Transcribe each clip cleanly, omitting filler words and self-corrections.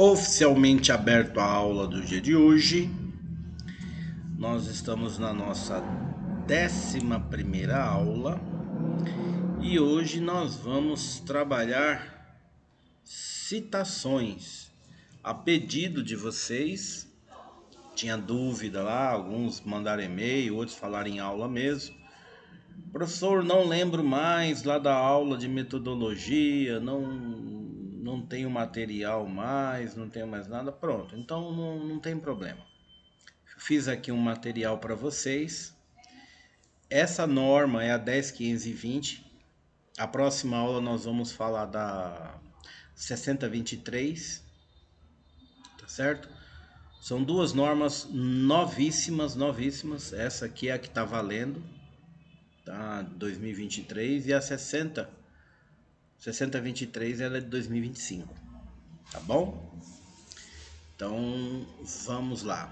Oficialmente aberto a aula do dia de hoje. Nós estamos na nossa 11ª aula e hoje nós vamos trabalhar citações. A pedido de vocês, tinha dúvida lá, alguns mandaram e-mail, outros falaram em aula mesmo. Professor, não lembro mais lá da aula de metodologia, não tenho material mais, não tenho mais nada. Pronto, então não tem problema. Fiz aqui um material para vocês. Essa norma é a 10, 15 e 20. A próxima aula nós vamos falar da 6023, tá certo? São duas normas novíssimas. Essa aqui é a que está valendo, tá? 2023, e a 6023 ela é de 2025, tá bom? Então vamos lá.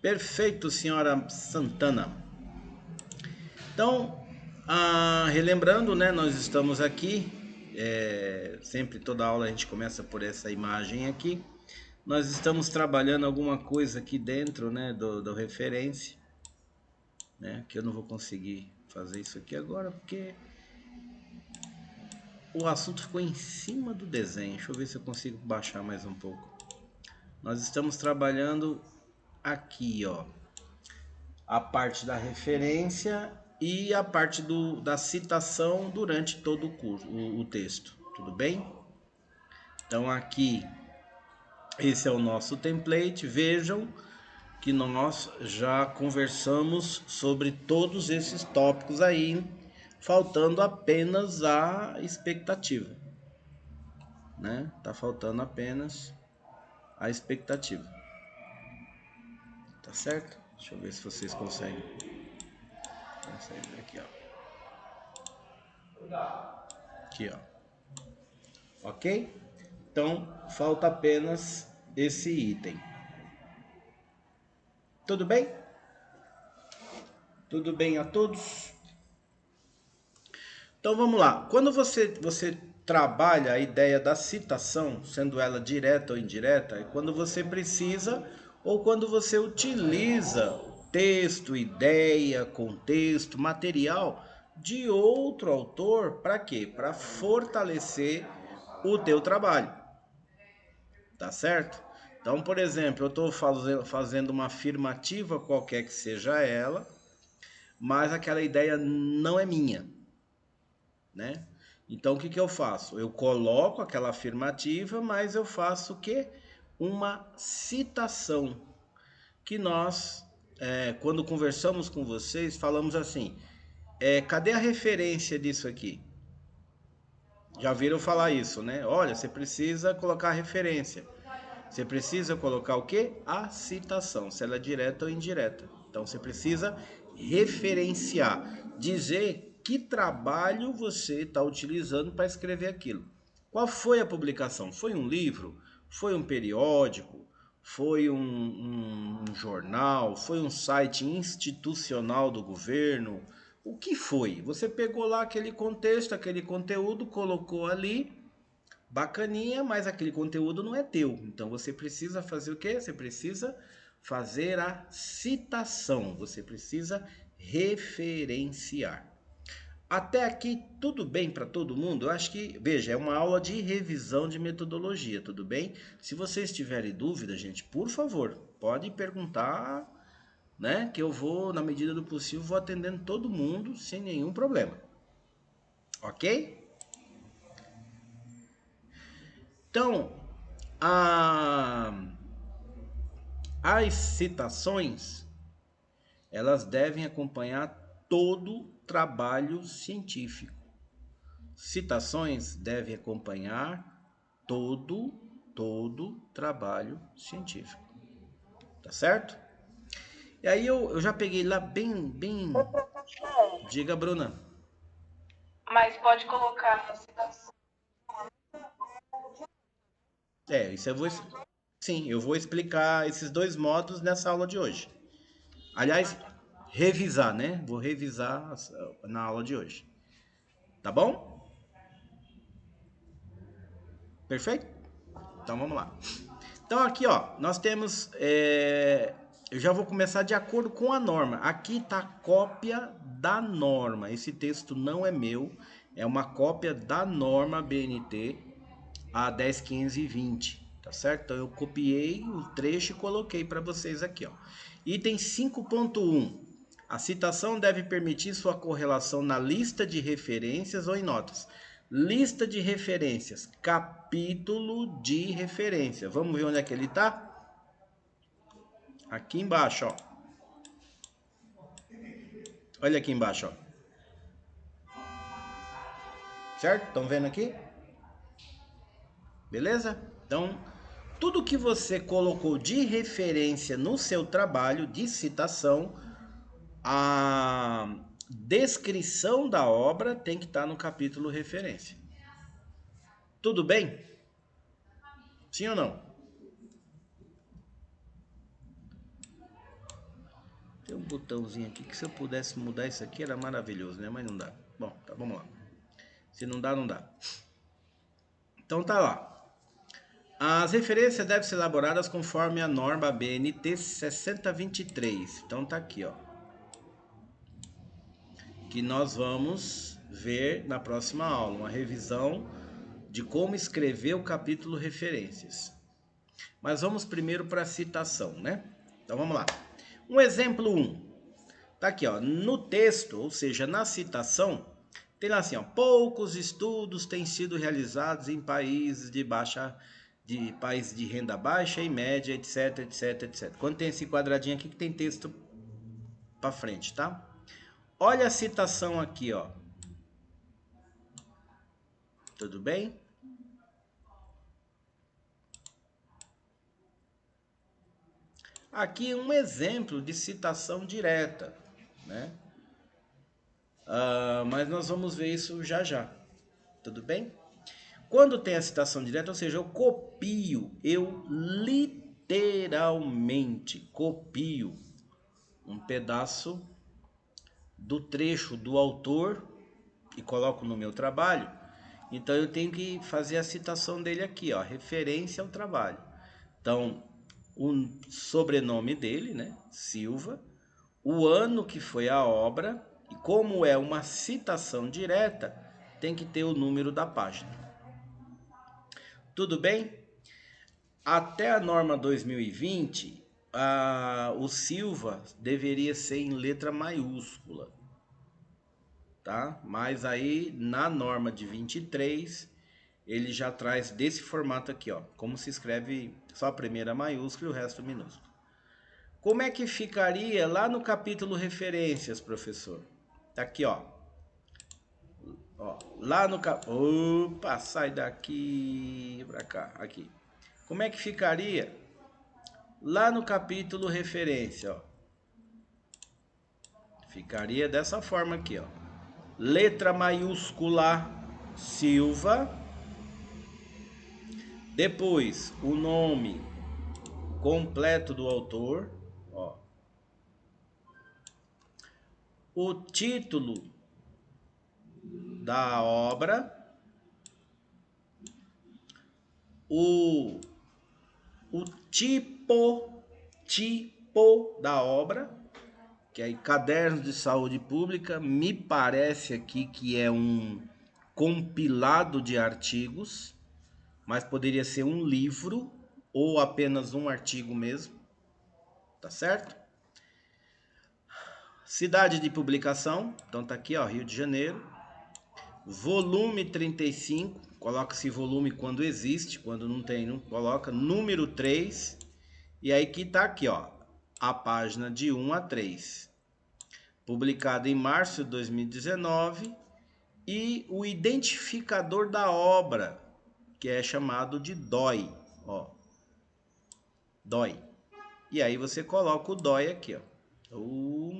Perfeito, senhora Santana. Então, relembrando, né, nós estamos aqui, sempre toda aula a gente começa por essa imagem aqui. Nós estamos trabalhando alguma coisa aqui dentro, né, do referência, né, que eu não vou conseguir fazer isso aqui agora porque o assunto ficou em cima do desenho. Deixa eu ver se eu consigo baixar mais um pouco. Nós estamos trabalhando aqui, ó, a parte da referência e a parte da citação durante todo o curso, o texto, tudo bem? Então aqui, esse é o nosso template. Vejam que nós já conversamos sobre todos esses tópicos aí, faltando apenas a expectativa, né? Tá faltando apenas a expectativa, tá certo? Deixa eu ver se vocês conseguem ver aqui, ó. Aqui, ó. Ok? Então, falta apenas esse item. Tudo bem? Tudo bem a todos? Então, vamos lá. Quando você trabalha a ideia da citação, sendo ela direta ou indireta, é quando você precisa ou quando você utiliza texto, ideia, contexto, material de outro autor, para quê? Para fortalecer o teu trabalho. Tá certo? Então, por exemplo, eu estou fazendo uma afirmativa qualquer que seja ela, mas aquela ideia não é minha, né? Então, o que que eu faço? Eu coloco aquela afirmativa, mas eu faço o quê? Uma citação, que nós, quando conversamos com vocês, falamos assim, cadê a referência disso aqui? Já viram falar isso, né? Olha, você precisa colocar a referência. Você precisa colocar o quê? A citação, se ela é direta ou indireta. Então você precisa referenciar, dizer que trabalho você está utilizando para escrever aquilo. Qual foi a publicação? Foi um livro? Foi um periódico? Foi um jornal? Foi um site institucional do governo? O que foi? Você pegou lá aquele contexto, aquele conteúdo, colocou ali. Bacaninha, mas aquele conteúdo não é teu. Então você precisa fazer o quê? Você precisa fazer a citação. Você precisa referenciar. Até aqui tudo bem para todo mundo? Eu acho que, veja, é uma aula de revisão de metodologia, tudo bem? Se vocês tiverem dúvida, gente, por favor, pode perguntar, né? Que eu vou, na medida do possível, vou atendendo todo mundo sem nenhum problema. Ok? Então, as citações, elas devem acompanhar todo trabalho científico. Citações devem acompanhar todo trabalho científico. Tá certo? E aí eu já peguei lá bem... Diga, Bruna. Mas pode colocar a citação. Isso eu vou... Sim, eu vou explicar esses dois modos nessa aula de hoje. Aliás, revisar, né? Vou revisar na aula de hoje. Tá bom? Perfeito? Então vamos lá. Então aqui, ó, nós temos... eu já vou começar de acordo com a norma. Aqui está a cópia da norma. Esse texto não é meu, é uma cópia da norma BNT a 10, 15 e 20, tá certo? Então eu copiei o trecho e coloquei para vocês aqui, ó. Item 5.1. A citação deve permitir sua correlação na lista de referências ou em notas. Lista de referências, capítulo de referência. Vamos ver onde é que ele está? Aqui embaixo, ó. Olha aqui embaixo, ó. Certo? Estão vendo aqui? Beleza? Então, tudo que você colocou de referência no seu trabalho de citação, a descrição da obra tem que estar no capítulo referência. Tudo bem? Sim ou não? Tem um botãozinho aqui que se eu pudesse mudar isso aqui era maravilhoso, né? Mas não dá. Bom, tá, vamos lá. Se não dá, não dá. Então tá lá. As referências devem ser elaboradas conforme a norma BNT 6023. Então tá aqui, ó. Que nós vamos ver na próxima aula, uma revisão de como escrever o capítulo referências. Mas vamos primeiro para a citação, né? Então vamos lá. Um exemplo 1. Tá aqui, ó, no texto, ou seja, na citação, tem lá assim, ó, poucos estudos têm sido realizados em países países de renda baixa e média, etc, etc, etc. Quando tem esse quadradinho aqui que tem texto para frente, tá? Olha a citação aqui, ó. Tudo bem? Aqui um exemplo de citação direta, né? Mas nós vamos ver isso já já. Tudo bem? Quando tem a citação direta, ou seja, eu copio, eu literalmente copio um pedaço do trecho do autor e coloco no meu trabalho, então eu tenho que fazer a citação dele aqui, ó, referência ao trabalho. Então, o sobrenome dele, né, Silva, o ano que foi a obra, e como é uma citação direta, tem que ter o número da página. Tudo bem? Até a norma 2020, o Silva deveria ser em letra maiúscula, tá? Mas aí na norma de 23, ele já traz desse formato aqui, ó, como se escreve só a primeira maiúscula e o resto minúsculo. Como é que ficaria lá no capítulo referências, professor? Tá aqui, ó. Lá no opa, sai daqui pra cá, aqui. Como é que ficaria lá no capítulo referência, ó? Ficaria dessa forma aqui, ó. Letra maiúscula Silva. Depois, o nome completo do autor, ó. O título da obra, o tipo da obra, que é Cadernos de Saúde Pública, me parece aqui que é um compilado de artigos, mas poderia ser um livro ou apenas um artigo mesmo, tá certo? Cidade de publicação, então tá aqui, ó, Rio de Janeiro. Volume 35, coloca-se volume quando existe, quando não tem, não coloca. Número 3, e aí que tá aqui, ó, a página de 1 a 3. Publicado em março de 2019, e o identificador da obra, que é chamado de DOI, ó. DOI. E aí você coloca o DOI aqui, ó.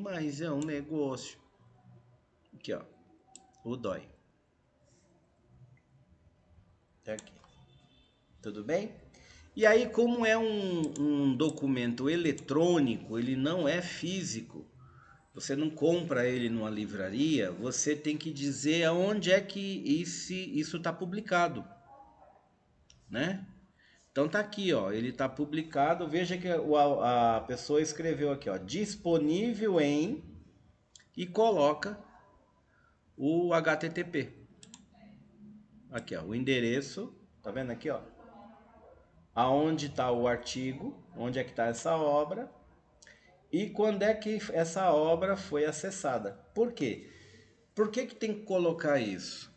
Mas é um negócio. Aqui, ó. O DOI. Tá aqui. Tudo bem? E aí, como é um documento eletrônico, ele não é físico, você não compra ele numa livraria, você tem que dizer aonde é que isso está publicado. né? Então tá aqui, ó, ele tá publicado. Veja que a pessoa escreveu aqui, ó, disponível em e coloca o HTTP. Aqui, ó, o endereço, tá vendo aqui, ó? Aonde está o artigo, onde é que está essa obra e quando é que essa obra foi acessada. Por quê? Por que que tem que colocar isso?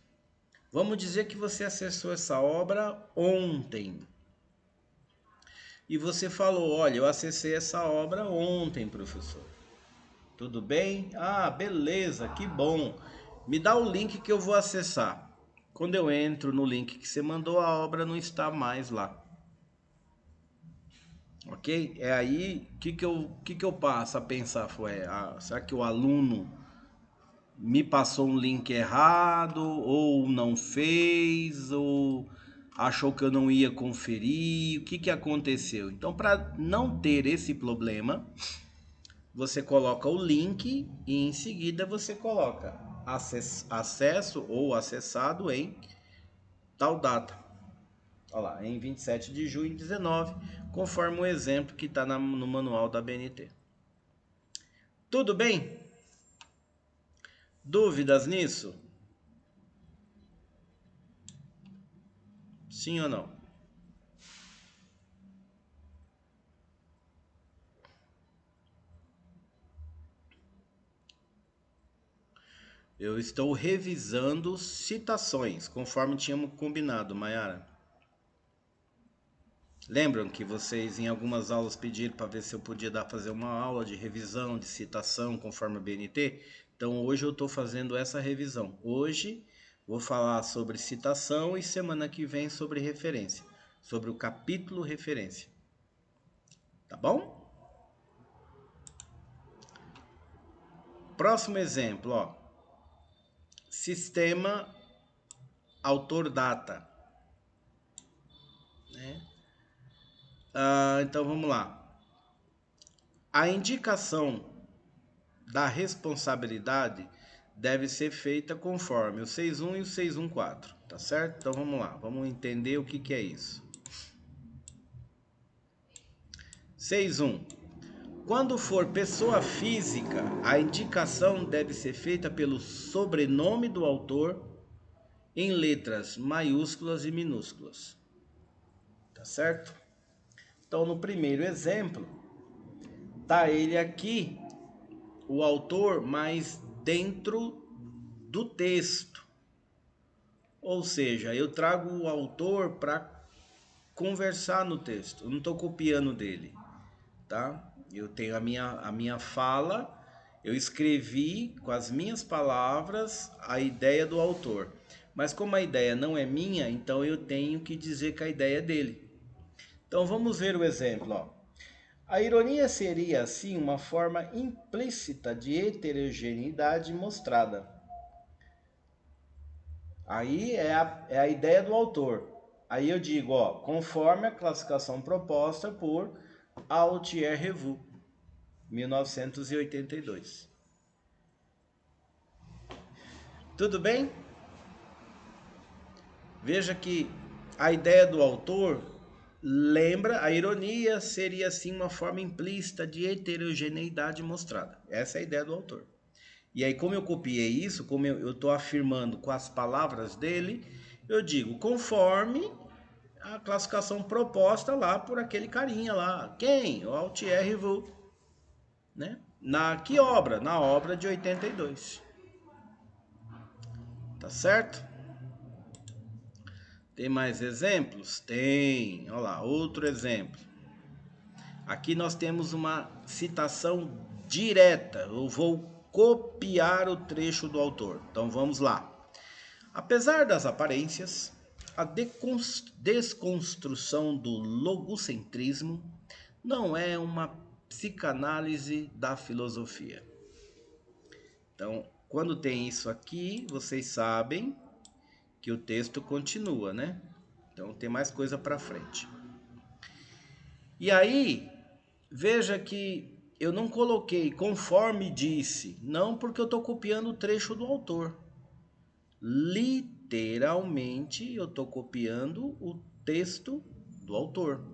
Vamos dizer que você acessou essa obra ontem. E você falou, olha, eu acessei essa obra ontem, professor. Tudo bem? Ah, beleza, que bom. Me dá o link que eu vou acessar. Quando eu entro no link que você mandou, a obra não está mais lá. Ok? É aí que eu passo a pensar, será que o aluno me passou um link errado, ou não fez, ou achou que eu não ia conferir, o que aconteceu? Então, para não ter esse problema, você coloca o link e em seguida você coloca acesso ou acessado em tal data. Olha lá, em 27 de junho de 19, conforme o exemplo que está no manual da BNT. Tudo bem? Dúvidas nisso? Sim ou não? Eu estou revisando citações, conforme tínhamos combinado, Mayara. Lembram que vocês em algumas aulas pediram para ver se eu podia fazer uma aula de revisão, de citação, conforme a BNT? Então hoje eu estou fazendo essa revisão. Hoje vou falar sobre citação e semana que vem sobre referência, sobre o capítulo referência. Tá bom? Próximo exemplo, ó. Sistema autor-data. Né? Então vamos lá. A indicação da responsabilidade deve ser feita conforme o 6.1 e o 6.1.4, tá certo? Então vamos lá, vamos entender o que é isso. 6.1. Quando for pessoa física, a indicação deve ser feita pelo sobrenome do autor em letras maiúsculas e minúsculas, tá certo? Então no primeiro exemplo, tá ele aqui, o autor, mas dentro do texto. Ou seja, eu trago o autor para conversar no texto. Eu não estou copiando dele, tá? Eu tenho a minha fala, eu escrevi com as minhas palavras a ideia do autor. Mas como a ideia não é minha, então eu tenho que dizer que a ideia é dele. Então vamos ver o exemplo, ó. A ironia seria, assim, uma forma implícita de heterogeneidade mostrada. Aí é a ideia do autor. Aí eu digo, ó, conforme a classificação proposta por Altier Revaux, 1982. Tudo bem? Veja que a ideia do autor lembra, a ironia seria assim uma forma implícita de heterogeneidade mostrada. Essa é a ideia do autor. E aí, como eu copiei isso, como eu estou afirmando com as palavras dele, eu digo conforme a classificação proposta lá por aquele carinha lá. Quem? O Altier Revaux. Né? Na que obra? Na obra de 82. Tá certo? Tem mais exemplos? Tem. Olha lá, outro exemplo. Aqui nós temos uma citação direta. Eu vou copiar o trecho do autor. Então vamos lá. Apesar das aparências, a desconstrução do logocentrismo não é uma psicanálise da filosofia. Então, quando tem isso aqui, vocês sabem que o texto continua, né? Então tem mais coisa para frente. E aí, veja que eu não coloquei conforme disse, não porque eu estou copiando o trecho do autor. Literalmente, eu estou copiando o texto do autor,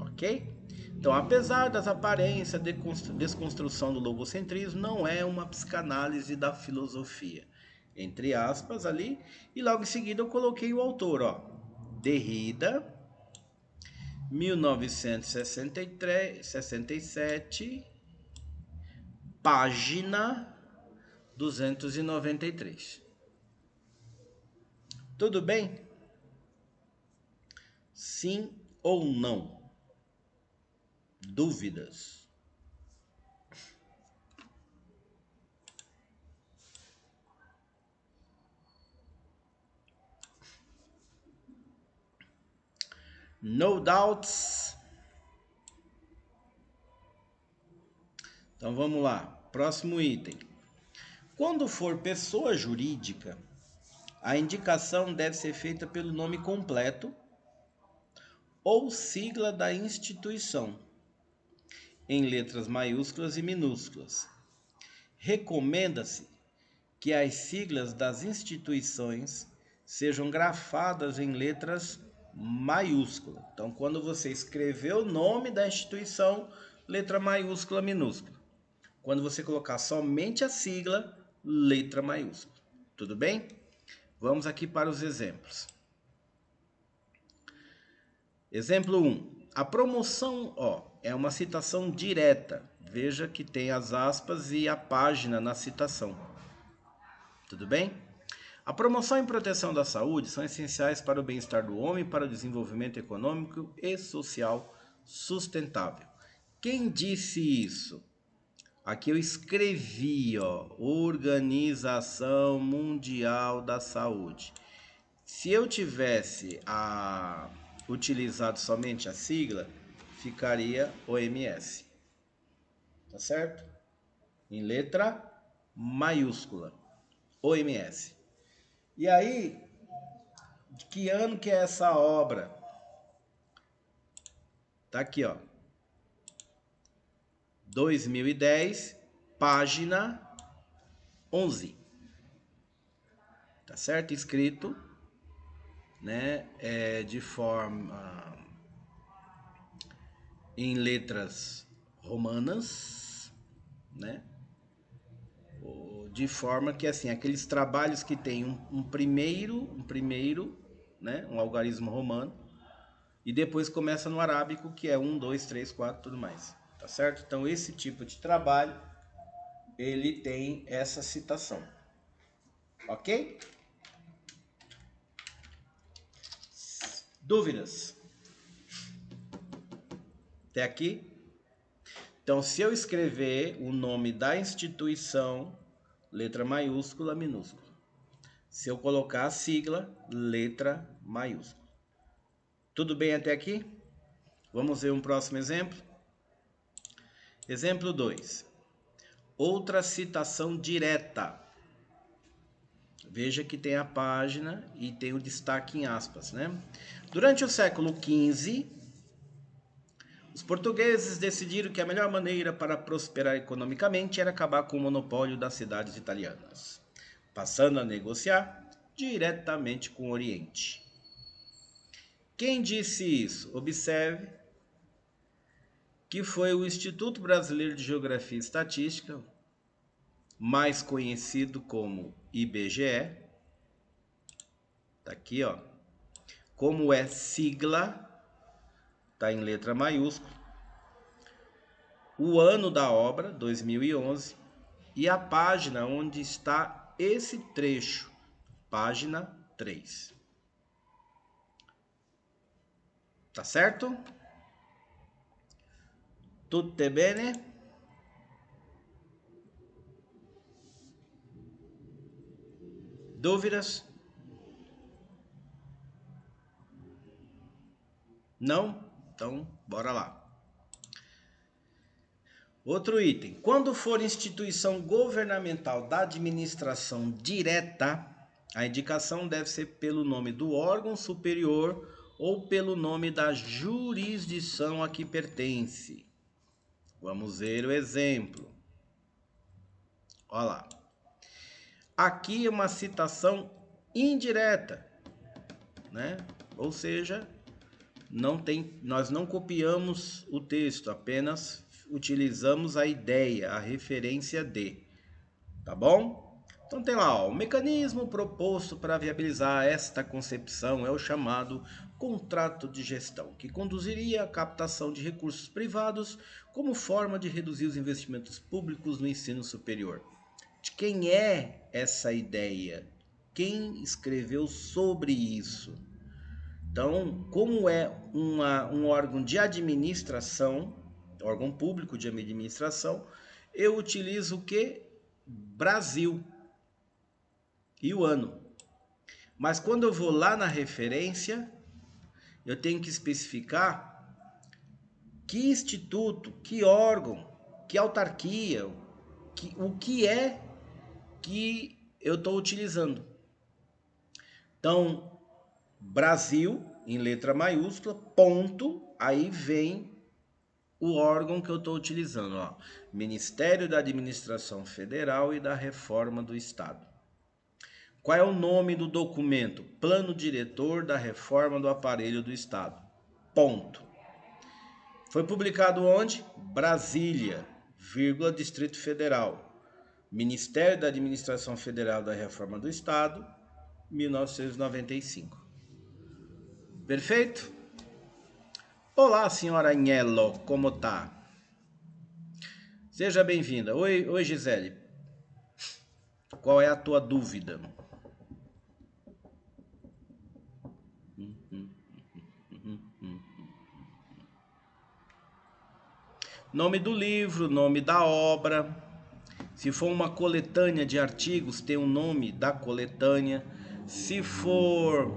ok? Então, apesar das aparências de desconstrução do logocentrismo, não é uma psicanálise da filosofia, entre aspas ali, e logo em seguida eu coloquei o autor, ó, Derrida, 1967, página 293. Tudo bem? Sim ou não? Dúvidas? No doubts? Então vamos lá. Próximo item. Quando for pessoa jurídica, a indicação deve ser feita pelo nome completo ou sigla da instituição, em letras maiúsculas e minúsculas. Recomenda-se que as siglas das instituições sejam grafadas em letras maiúsculas. Então, quando você escrever o nome da instituição, letra maiúscula, minúscula. Quando você colocar somente a sigla, letra maiúscula. Tudo bem? Vamos aqui para os exemplos. Exemplo 1. A promoção, é uma citação direta. Veja que tem as aspas e a página na citação. Tudo bem? A promoção e proteção da saúde são essenciais para o bem-estar do homem e para o desenvolvimento econômico e social sustentável. Quem disse isso? Aqui eu escrevi, Organização Mundial da Saúde. Se eu tivesse utilizado somente a sigla, ficaria OMS. Tá certo? Em letra maiúscula. OMS. E aí, de que ano que é essa obra? Tá aqui, 2010, página 11. Tá certo? Escrito, né, de forma em letras romanas, né? De forma que, assim, aqueles trabalhos que tem um primeiro, né, um algarismo romano, e depois começa no arábico, que é 1, 2, 3, 4, tudo mais. Tá certo? Então, esse tipo de trabalho, ele tem essa citação. Ok? Dúvidas? Até aqui? Então, se eu escrever o nome da instituição, letra maiúscula, minúscula. Se eu colocar a sigla, letra maiúscula. Tudo bem até aqui? Vamos ver um próximo exemplo? Exemplo 2. Outra citação direta. Veja que tem a página e tem o destaque em aspas, né? Durante o século XV, os portugueses decidiram que a melhor maneira para prosperar economicamente era acabar com o monopólio das cidades italianas, passando a negociar diretamente com o Oriente. Quem disse isso? Observe que foi o Instituto Brasileiro de Geografia e Estatística, mais conhecido como IBGE. Tá aqui, como é sigla, tá em letra maiúscula. O ano da obra, 2011, e a página onde está esse trecho, página 3. Tá certo? Tutte bene? Dúvidas? Não? Então, bora lá. Outro item. Quando for instituição governamental da administração direta, a indicação deve ser pelo nome do órgão superior ou pelo nome da jurisdição a que pertence. Vamos ver o exemplo. Olha lá. Aqui é uma citação indireta, né? Ou seja, nós não copiamos o texto, apenas utilizamos a ideia, a referência de, tá bom? Então tem lá, ó, o mecanismo proposto para viabilizar esta concepção é o chamado contrato de gestão, que conduziria à captação de recursos privados como forma de reduzir os investimentos públicos no ensino superior. De quem é essa ideia? Quem escreveu sobre isso? Então, como é um órgão de administração, órgão público de administração, eu utilizo o que? Brasil e o ano. Mas quando eu vou lá na referência, eu tenho que especificar que instituto, que órgão, que autarquia, o que é que eu estou utilizando. Então, Brasil, em letra maiúscula, ponto, aí vem o órgão que eu estou utilizando, ó, Ministério da Administração Federal e da Reforma do Estado. Qual é o nome do documento? Plano Diretor da Reforma do Aparelho do Estado. Ponto. Foi publicado onde? Brasília, vírgula, Distrito Federal. Ministério da Administração Federal da Reforma do Estado, 1995. Perfeito? Olá, senhora Agnello, como tá? Seja bem-vinda. Oi, Gisele. Qual é a tua dúvida? Nome do livro, nome da obra. Se for uma coletânea de artigos, tem o nome da coletânea. Se for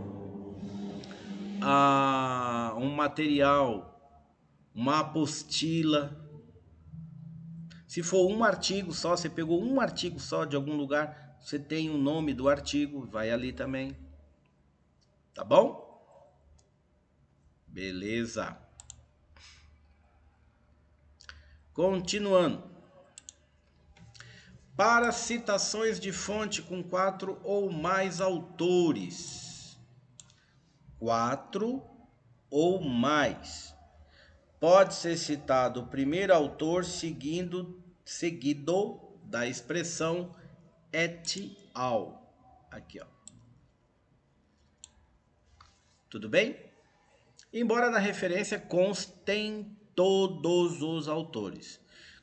um material, uma apostila. Se for um artigo só, você pegou um artigo só de algum lugar, você tem o nome do artigo, vai ali também. Tá bom? Beleza. Continuando. Para citações de fonte com 4 ou mais autores. 4 ou mais. Pode ser citado o primeiro autor seguido da expressão et al. Aqui, ó. Tudo bem? Embora na referência constem todos os autores.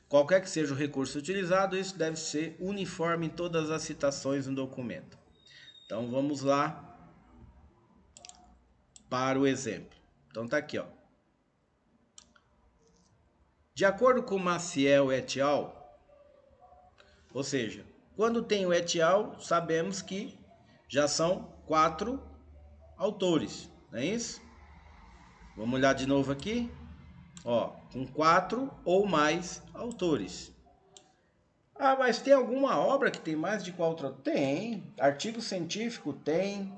Qualquer que seja o recurso utilizado, isso deve ser uniforme em todas as citações no documento. Então vamos lá para o exemplo. Então tá aqui, ó. De acordo com Maciel et al., ou seja, quando tem o et al., sabemos que já são 4 autores, não é isso? Vamos olhar de novo aqui. Ó, com 4 ou mais autores. Ah, mas tem alguma obra que tem mais de 4? Tem. Artigo científico tem.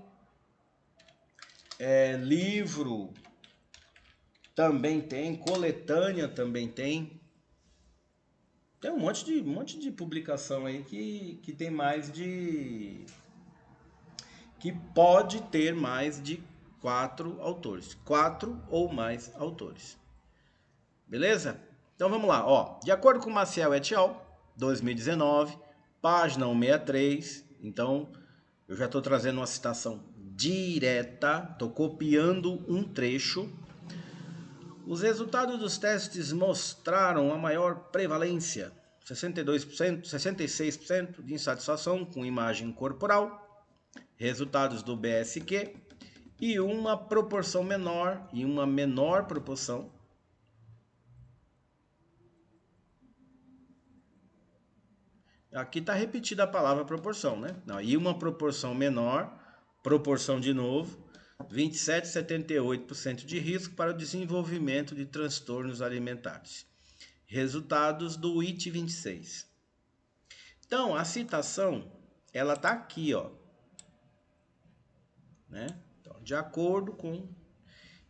Livro também tem. Coletânea também tem. Tem um monte de publicação aí que tem mais de... que pode ter mais de 4 autores. 4 ou mais autores. Beleza? Então vamos lá, ó. De acordo com Maciel et al., 2019, página 163. Então, eu já estou trazendo uma citação direta, estou copiando um trecho. Os resultados dos testes mostraram a maior prevalência, 62%, 66% de insatisfação com imagem corporal, resultados do BSQ, e uma menor proporção aqui está repetida a palavra proporção, né? Não, e uma proporção menor, proporção de novo, 27,78% de risco para o desenvolvimento de transtornos alimentares. Resultados do IT 26. Então, a citação, ela está aqui, ó. Né? Então, de acordo com...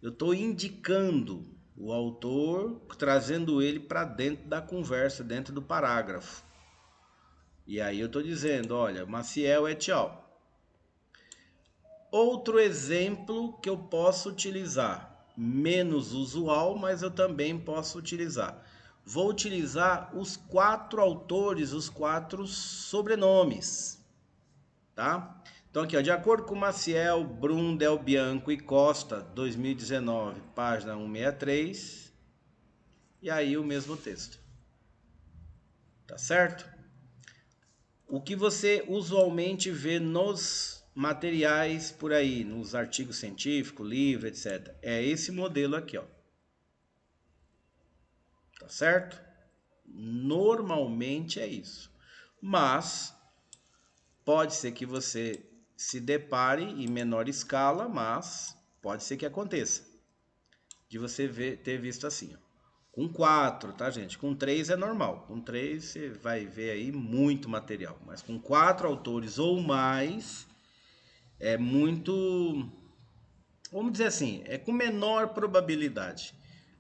Eu estou indicando o autor, trazendo ele para dentro da conversa, dentro do parágrafo. E aí eu estou dizendo, olha, Maciel et al. Outro exemplo que eu posso utilizar, menos usual, mas eu também posso utilizar. Vou utilizar os 4 autores, os 4 sobrenomes, tá? Então aqui, ó, de acordo com Maciel, Brum, Del Bianco e Costa, 2019, página 163, e aí o mesmo texto, tá certo? O que você usualmente vê nos materiais por aí, nos artigos científicos, livros, etc. É esse modelo aqui, ó. Tá certo? Normalmente é isso. Mas pode ser que você se depare em menor escala, mas pode ser que aconteça de você ter visto assim, ó. Com 4, tá, gente? Com 3 é normal. Com 3 você vai ver aí muito material. Mas com 4 autores ou mais, é muito, vamos dizer assim, é com menor probabilidade.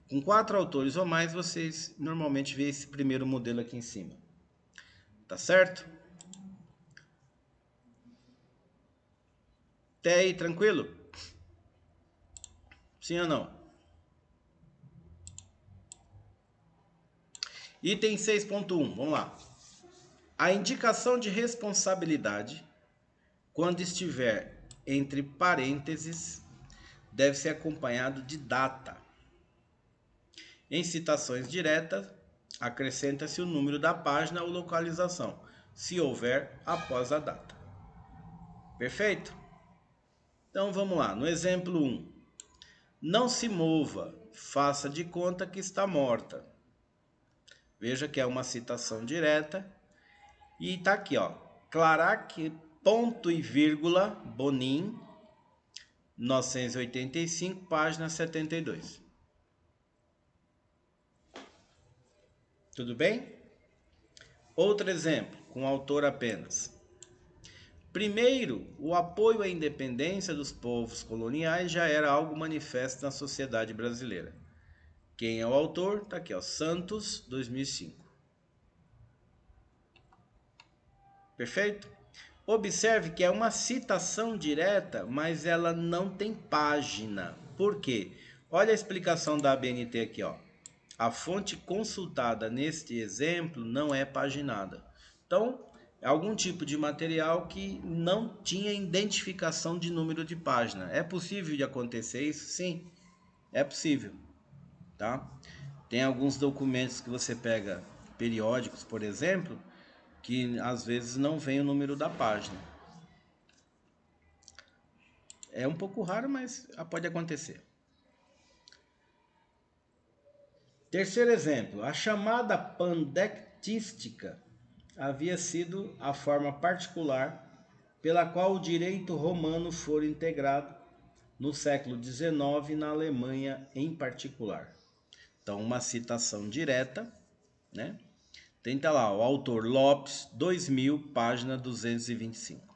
Com 4 autores ou mais, vocês normalmente vê esse primeiro modelo aqui em cima. Tá certo? Até aí, tranquilo? Sim ou não? Item 6.1, vamos lá. A indicação de responsabilidade, quando estiver entre parênteses, deve ser acompanhado de data. Em citações diretas, acrescenta-se o número da página ou localização, se houver, após a data. Perfeito? Então vamos lá, no exemplo 1. Não se mova, faça de conta que está morta. Veja que é uma citação direta. E está aqui, ó. Clarac, ponto e vírgula, Bonin, 1985, página 72. Tudo bem? Outro exemplo, com autor apenas. Primeiro, o apoio à independência dos povos coloniais já era algo manifesto na sociedade brasileira. Quem é o autor? Tá aqui, ó, Santos, 2005. Perfeito? Observe que é uma citação direta, mas ela não tem página. Por quê? Olha a explicação da ABNT aqui, ó. A fonte consultada neste exemplo não é paginada. Então, é algum tipo de material que não tinha identificação de número de página. É possível de acontecer isso? Sim, é possível, tá? Tem alguns documentos que você pega, periódicos, por exemplo, que às vezes não vem o número da página. É um pouco raro, mas pode acontecer. Terceiro exemplo, a chamada pandectística havia sido a forma particular pela qual o direito romano foi integrado no século XIX na Alemanha em particular. Então, uma citação direta, né? Tenta lá, o autor Lopes, 2000, página 225.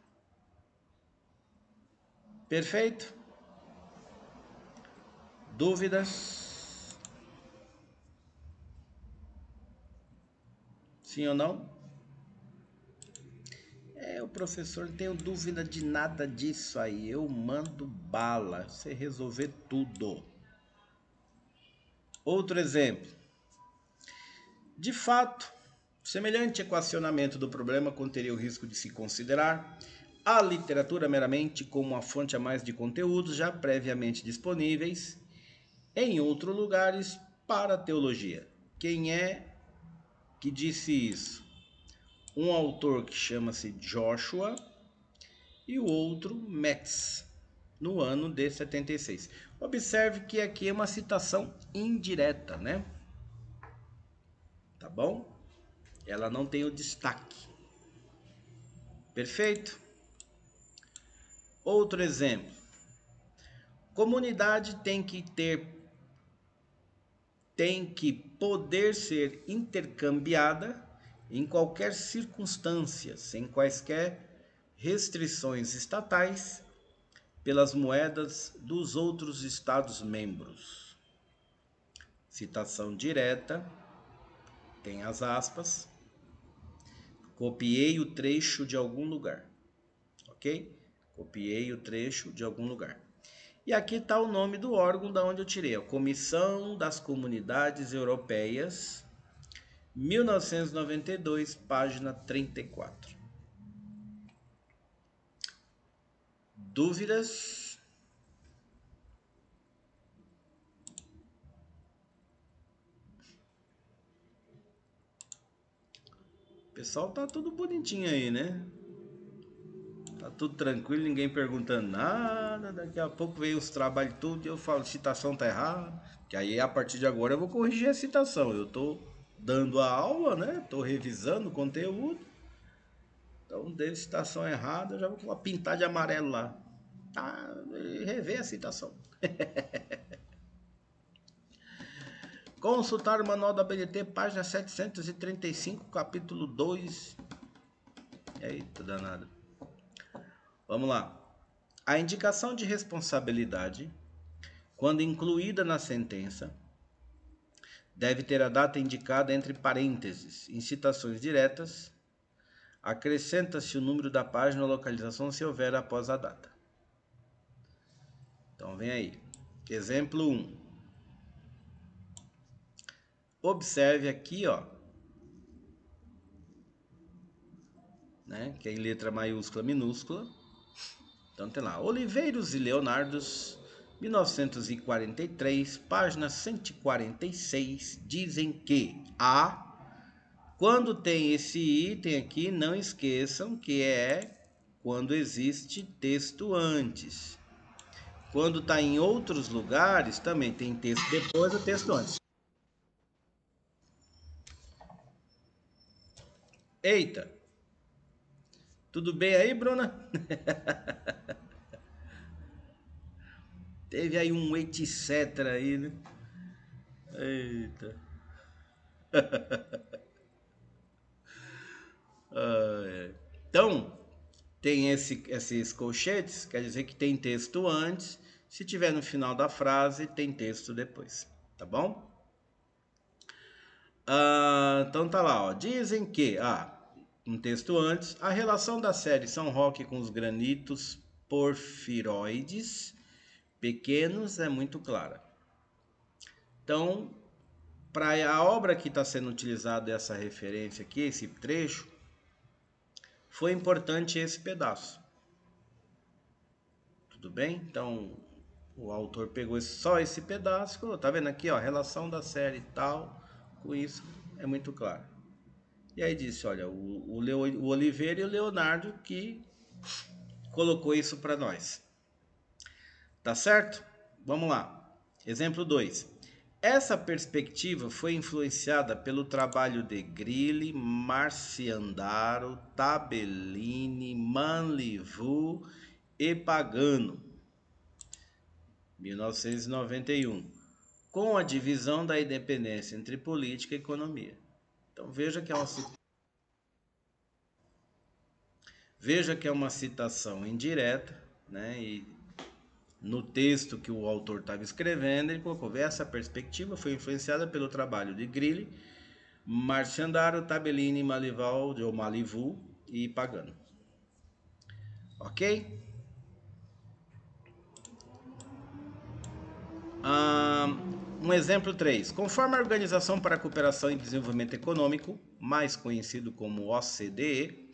Perfeito? Dúvidas? Sim ou não? O professor, não tenho dúvida de nada disso aí. Eu mando bala, você resolver tudo. Outro exemplo. De fato, semelhante equacionamento do problema conteria o risco de se considerar a literatura meramente como uma fonte a mais de conteúdos já previamente disponíveis em outros lugares para a teologia. Quem é que disse isso? Um autor que chama-se Joshua e o outro Metz, no ano de 76. Observe que aqui é uma citação indireta, né? Tá bom? Ela não tem o destaque. Perfeito? Outro exemplo. Comunidade tem que poder ser intercambiada em qualquer circunstância, sem quaisquer restrições estatais, pelas moedas dos outros Estados-membros. Citação direta, tem as aspas. Copiei o trecho de algum lugar, ok? Copiei o trecho de algum lugar. E aqui está o nome do órgão da onde eu tirei. A Comissão das Comunidades Europeias, 1992, página 34. Dúvidas? O pessoal tá tudo bonitinho aí, né? Tá tudo tranquilo, ninguém perguntando nada. Daqui a pouco vem os trabalhos tudo e eu falo, citação tá errada. Que aí a partir de agora eu vou corrigir a citação. Eu tô dando a aula, né? Tô revisando o conteúdo. Então, deu citação errada, eu já vou pintar de amarelo lá. Tá, rever a citação. Consultar o manual da BNT, página 735, capítulo 2. Eita danado. Vamos lá. A indicação de responsabilidade, quando incluída na sentença, deve ter a data indicada entre parênteses. Em citações diretas, acrescenta-se o número da página ou localização se houver após a data. Então vem aí. Exemplo 1. Observe aqui, ó, né, que é em letra maiúscula, minúscula. Então tem lá, Oliveiros e Leonardos, 1943, página 146, dizem que quando tem esse item aqui, não esqueçam que é quando existe texto antes. Quando está em outros lugares, também tem texto depois ou texto antes. Eita! Tudo bem aí, Bruna? Teve aí um etc aí, né? Eita. Então, tem esses colchetes, quer dizer que tem texto antes. Se tiver no final da frase, tem texto depois. Tá bom? Então tá lá, ó. Dizem que, um texto antes, a relação da série São Roque com os granitos porfiroides pequenos é muito clara. Então, para a obra que está sendo utilizada essa referência aqui, esse trecho, foi importante esse pedaço. Tudo bem? Então, o autor pegou só esse pedaço, tá vendo aqui, ó, a relação da série e tal, com isso é muito claro. E aí disse, olha, o Oliveira e o Leonardo que colocou isso para nós. Tá certo? Vamos lá. Exemplo 2. Essa perspectiva foi influenciada pelo trabalho de Grilli, Marciandaro, Tabellini, Manlivu e Pagano, 1991, com a divisão da independência entre política e economia. Então veja que é uma citação indireta, né? E no texto que o autor estava escrevendo, ele colocou: essa perspectiva foi influenciada pelo trabalho de Grilli, Marciandaro, Tabellini, Malivu e Pagano. Ok? Um exemplo 3. Conforme a Organização para a Cooperação e Desenvolvimento Econômico, mais conhecido como OCDE,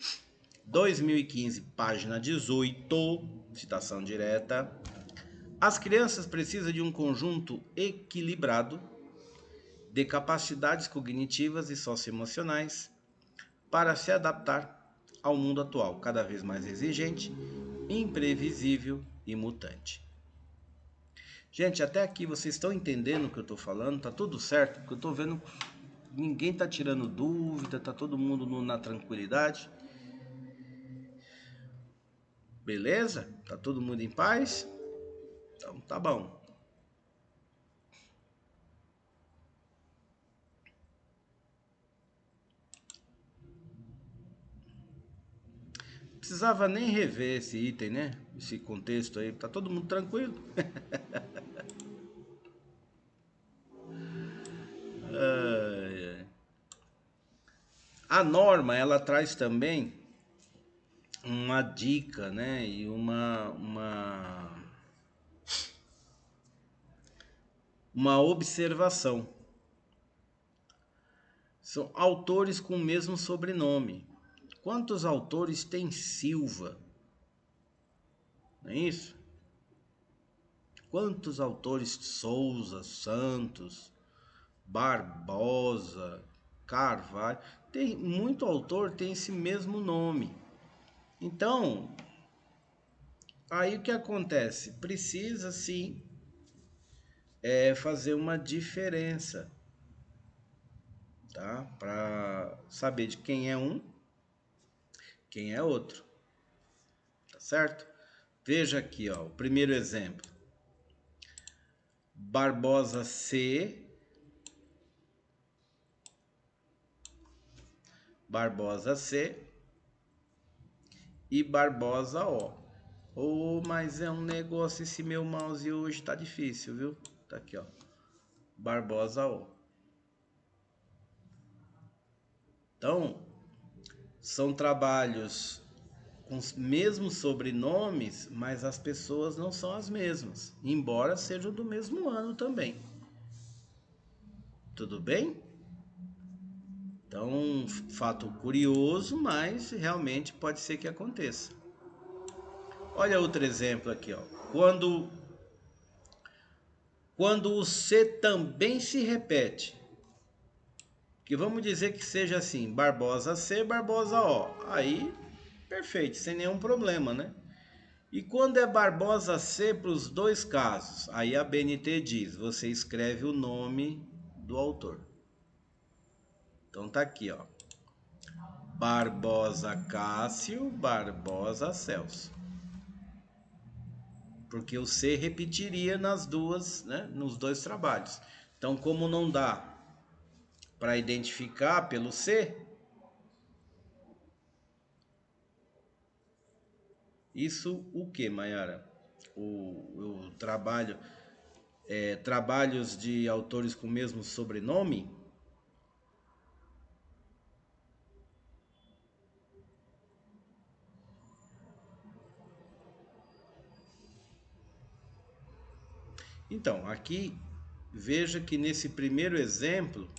2015, página 18, citação direta, as crianças precisam de um conjunto equilibrado de capacidades cognitivas e socioemocionais para se adaptar ao mundo atual, cada vez mais exigente, imprevisível e mutante. Gente, até aqui vocês estão entendendo o que eu estou falando? Tá tudo certo? Porque eu estou vendo ninguém tá tirando dúvida, tá todo mundo na tranquilidade. Beleza? Tá todo mundo em paz? Então tá bom. Precisava nem rever esse item, né? Esse contexto aí. Tá todo mundo tranquilo? A norma, ela traz também uma dica, né? E uma observação. São autores com o mesmo sobrenome. Quantos autores tem Silva? Não é isso? Quantos autores Souza, Santos, Barbosa, Carvalho? Tem muito autor tem esse mesmo nome. Então, aí o que acontece? Precisa sim fazer uma diferença, tá? Para saber de quem é um, quem é outro, tá certo? Veja aqui, ó, o primeiro exemplo. Barbosa C, Barbosa C e Barbosa O. Oh, mas é um negócio, esse meu mouse hoje tá difícil, viu? Tá aqui, ó. Barbosa O. Então, são trabalhos com os mesmos sobrenomes, mas as pessoas não são as mesmas, embora sejam do mesmo ano também. Tudo bem? Então, fato curioso, mas realmente pode ser que aconteça. Olha outro exemplo aqui, ó. Quando o C também se repete, que vamos dizer que seja assim, Barbosa C, Barbosa O. Aí, perfeito, sem nenhum problema, né? E quando é Barbosa C para os dois casos, aí a BNT diz, você escreve o nome do autor. Então tá aqui, ó. Barbosa Cássio, Barbosa Celso. Porque o C repetiria nas duas, né, nos dois trabalhos. Então, como não dá para identificar pelo C, isso o que, Mayara? O trabalho, trabalhos de autores com o mesmo sobrenome? Então, aqui, veja que nesse primeiro exemplo,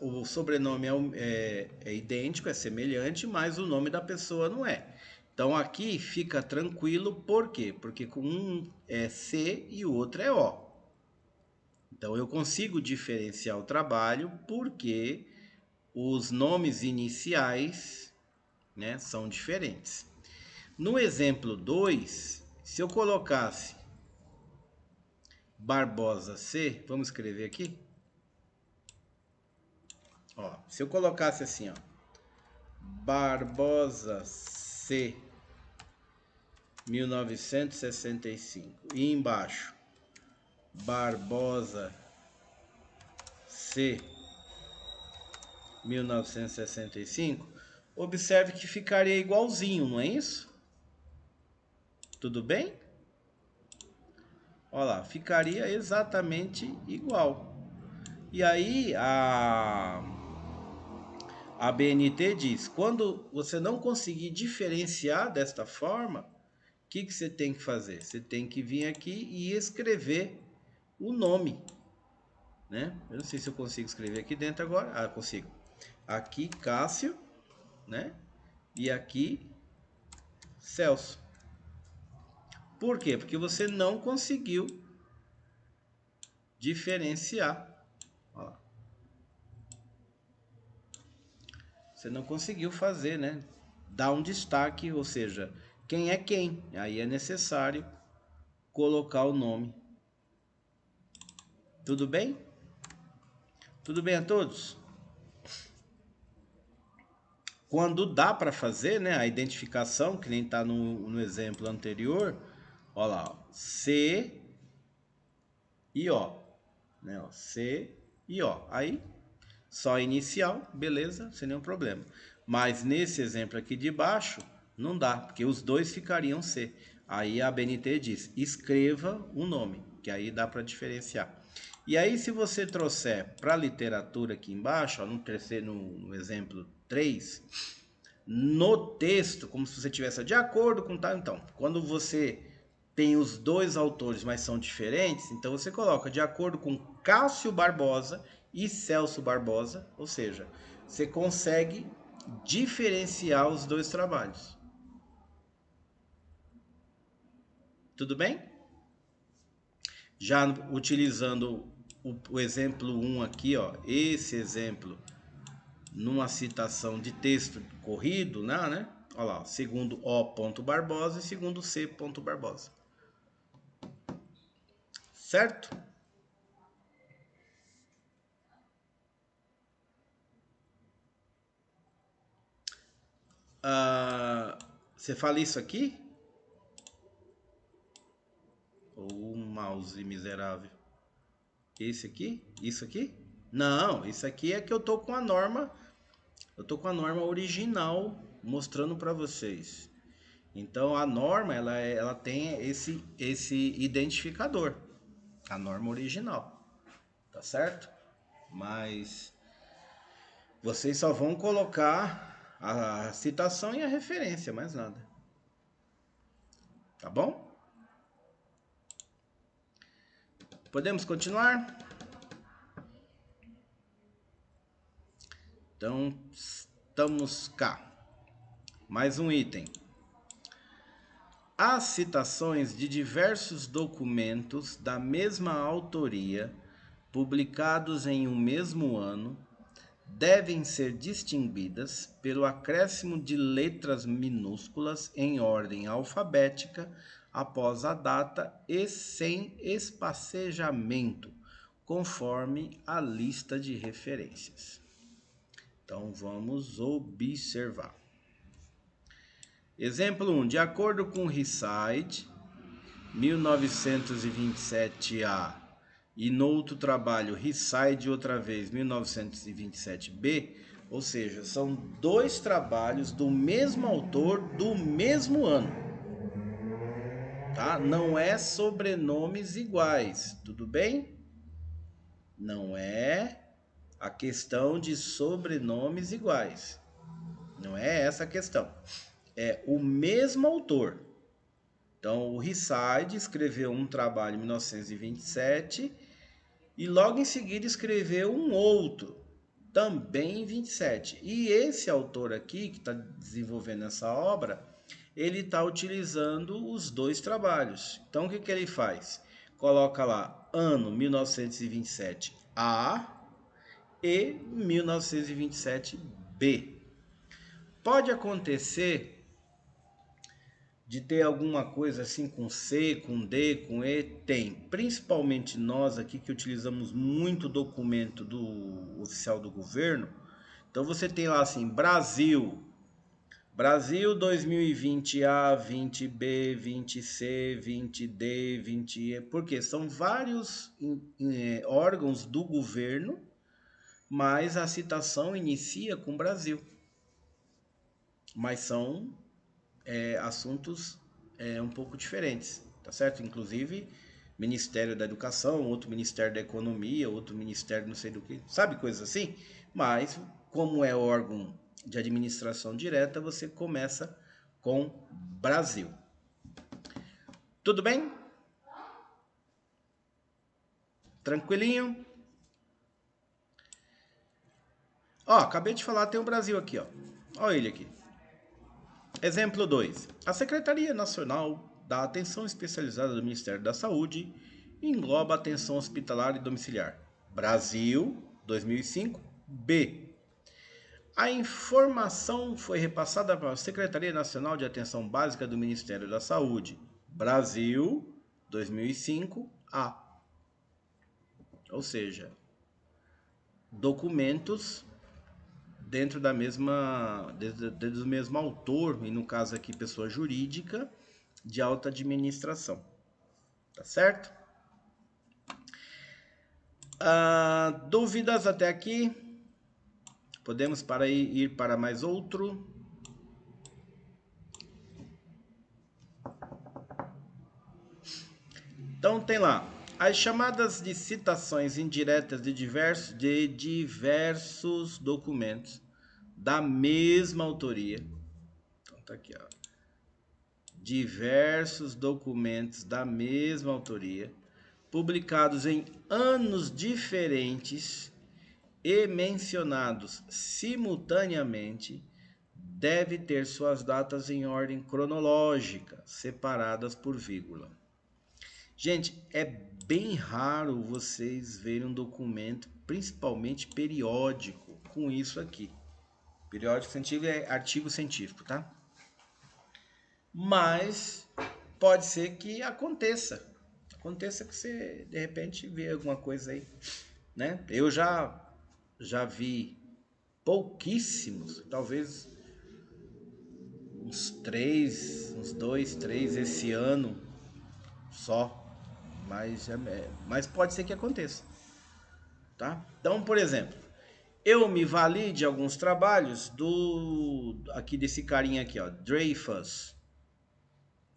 o sobrenome é idêntico, é semelhante, mas o nome da pessoa não é. Então aqui fica tranquilo, por quê? Porque com um é C e o outro é O. Então eu consigo diferenciar o trabalho porque os nomes iniciais, né, são diferentes. No exemplo 2, se eu colocasse Barbosa C, vamos escrever aqui? Ó, se eu colocasse assim, ó, Barbosa C 1965 e embaixo Barbosa C 1965, observe que ficaria igualzinho, não é isso? Tudo bem? Olha lá, ficaria exatamente igual. E aí a BNT diz, quando você não conseguir diferenciar desta forma, o que você tem que fazer? Você tem que vir aqui e escrever o nome, né? Eu não sei se eu consigo escrever aqui dentro agora. Ah, consigo. Aqui Cássio, né? E aqui Celso. Por quê? Porque você não conseguiu diferenciar. Ó, você não conseguiu fazer, né? Dar um destaque, ou seja, quem é quem. Aí é necessário colocar o nome. Tudo bem? Tudo bem a todos? Quando dá para fazer, né, a identificação, que nem está no exemplo anterior, ó lá, ó, C e O, né, ó, C e O. Aí, só inicial, beleza, sem nenhum problema. Mas nesse exemplo aqui de baixo, não dá, porque os dois ficariam C. Aí a BNT diz, escreva o nome, que aí dá para diferenciar. E aí, se você trouxer para a literatura aqui embaixo, ó, no exemplo 3, no texto, como se você tivesse de acordo com tal, então, quando você tem os dois autores, mas são diferentes, então você coloca de acordo com Cássio Barbosa e Celso Barbosa, ou seja, você consegue diferenciar os dois trabalhos. Tudo bem? Já utilizando o exemplo 1 aqui, ó, esse exemplo numa citação de texto corrido, né? Olha lá, segundo O. Barbosa e segundo C. Barbosa. Certo? Você fala isso aqui? Ô, mouse miserável. Esse aqui? Isso aqui? Não, isso aqui é que eu tô com a norma. Eu tô com a norma original mostrando para vocês. Então a norma ela tem esse identificador, a norma original, tá certo? Mas vocês só vão colocar a citação e a referência, mais nada. Tá bom? Podemos continuar? Então, estamos cá. Mais um item. As citações de diversos documentos da mesma autoria, publicados em um mesmo ano, devem ser distinguidas pelo acréscimo de letras minúsculas em ordem alfabética após a data e sem espacejamento, conforme a lista de referências. Então vamos observar. Exemplo 1. De acordo com Ricide, 1927A, e no outro trabalho, Ricide outra vez, 1927B, ou seja, são dois trabalhos do mesmo autor do mesmo ano. Tá? Não é sobrenomes iguais, tudo bem? Não é a questão de sobrenomes iguais. Não é essa a questão. É o mesmo autor. Então, o Ricide escreveu um trabalho em 1927 e logo em seguida escreveu um outro, também em 27. E esse autor aqui, que está desenvolvendo essa obra, ele está utilizando os dois trabalhos. Então, o que, que ele faz? Coloca lá ano 1927A e 1927B. Pode acontecer de ter alguma coisa assim com C, com D, com E? Tem. Principalmente nós aqui que utilizamos muito documento do oficial do governo. Então você tem lá assim, Brasil 2020A, 20B, 20C, 20D, 20E. Porque são vários órgãos do governo, mas a citação inicia com Brasil. Mas são assuntos um pouco diferentes, tá certo? Inclusive, Ministério da Educação, outro Ministério da Economia, outro Ministério não sei do que, sabe, coisas assim? Mas, como é órgão de administração direta, você começa com Brasil. Tudo bem? Tranquilinho? Ó, acabei de falar, tem o Brasil aqui, ó. Ó ele aqui. Exemplo 2. A Secretaria Nacional da Atenção Especializada do Ministério da Saúde engloba a atenção hospitalar e domiciliar. Brasil, 2005. B. A informação foi repassada para a Secretaria Nacional de Atenção Básica do Ministério da Saúde. Brasil, 2005. A. Ou seja, documentos dentro da mesma, do mesmo autor, e no caso aqui pessoa jurídica, de alta administração. Tá certo? Dúvidas até aqui? Podemos ir para mais outro. Então tem lá, As chamadas de citações indiretas de diversos documentos da mesma autoria. Então tá aqui, ó. Diversos documentos da mesma autoria, publicados em anos diferentes e mencionados simultaneamente, deve ter suas datas em ordem cronológica, separadas por vírgula. Gente, é bem raro vocês verem um documento, principalmente periódico, com isso aqui. Periódico científico é artigo científico, tá? Mas pode ser que aconteça. Aconteça que você, de repente, vê alguma coisa aí, né? Eu já vi pouquíssimos, talvez uns dois, três esse ano só. Mas pode ser que aconteça, tá? Então, por exemplo, eu me vali de alguns trabalhos aqui desse carinha aqui, ó, Dreyfus,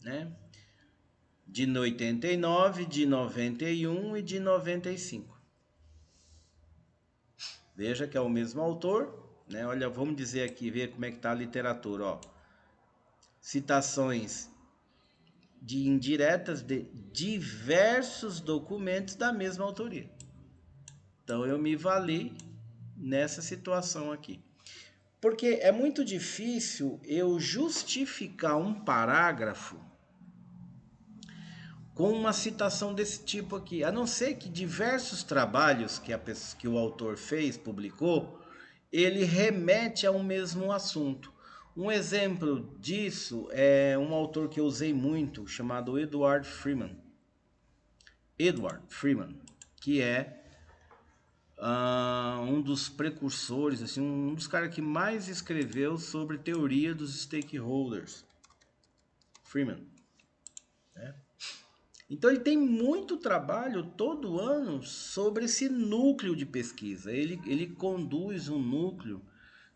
né? De 89, de 91 e de 95. Veja que é o mesmo autor, né? Olha, vamos dizer aqui, ver como é que tá a literatura, ó. Citações de indiretas de diversos documentos da mesma autoria. Então eu me vali nessa situação aqui. Porque é muito difícil eu justificar um parágrafo com uma citação desse tipo aqui, a não ser que diversos trabalhos que o autor fez, publicou, ele remete a um mesmo assunto. Um exemplo disso é um autor que eu usei muito, chamado Edward Freeman. Edward Freeman, que é um dos precursores, assim, um dos caras que mais escreveu sobre teoria dos stakeholders. Freeman, né? Então ele tem muito trabalho todo ano sobre esse núcleo de pesquisa. Ele conduz um núcleo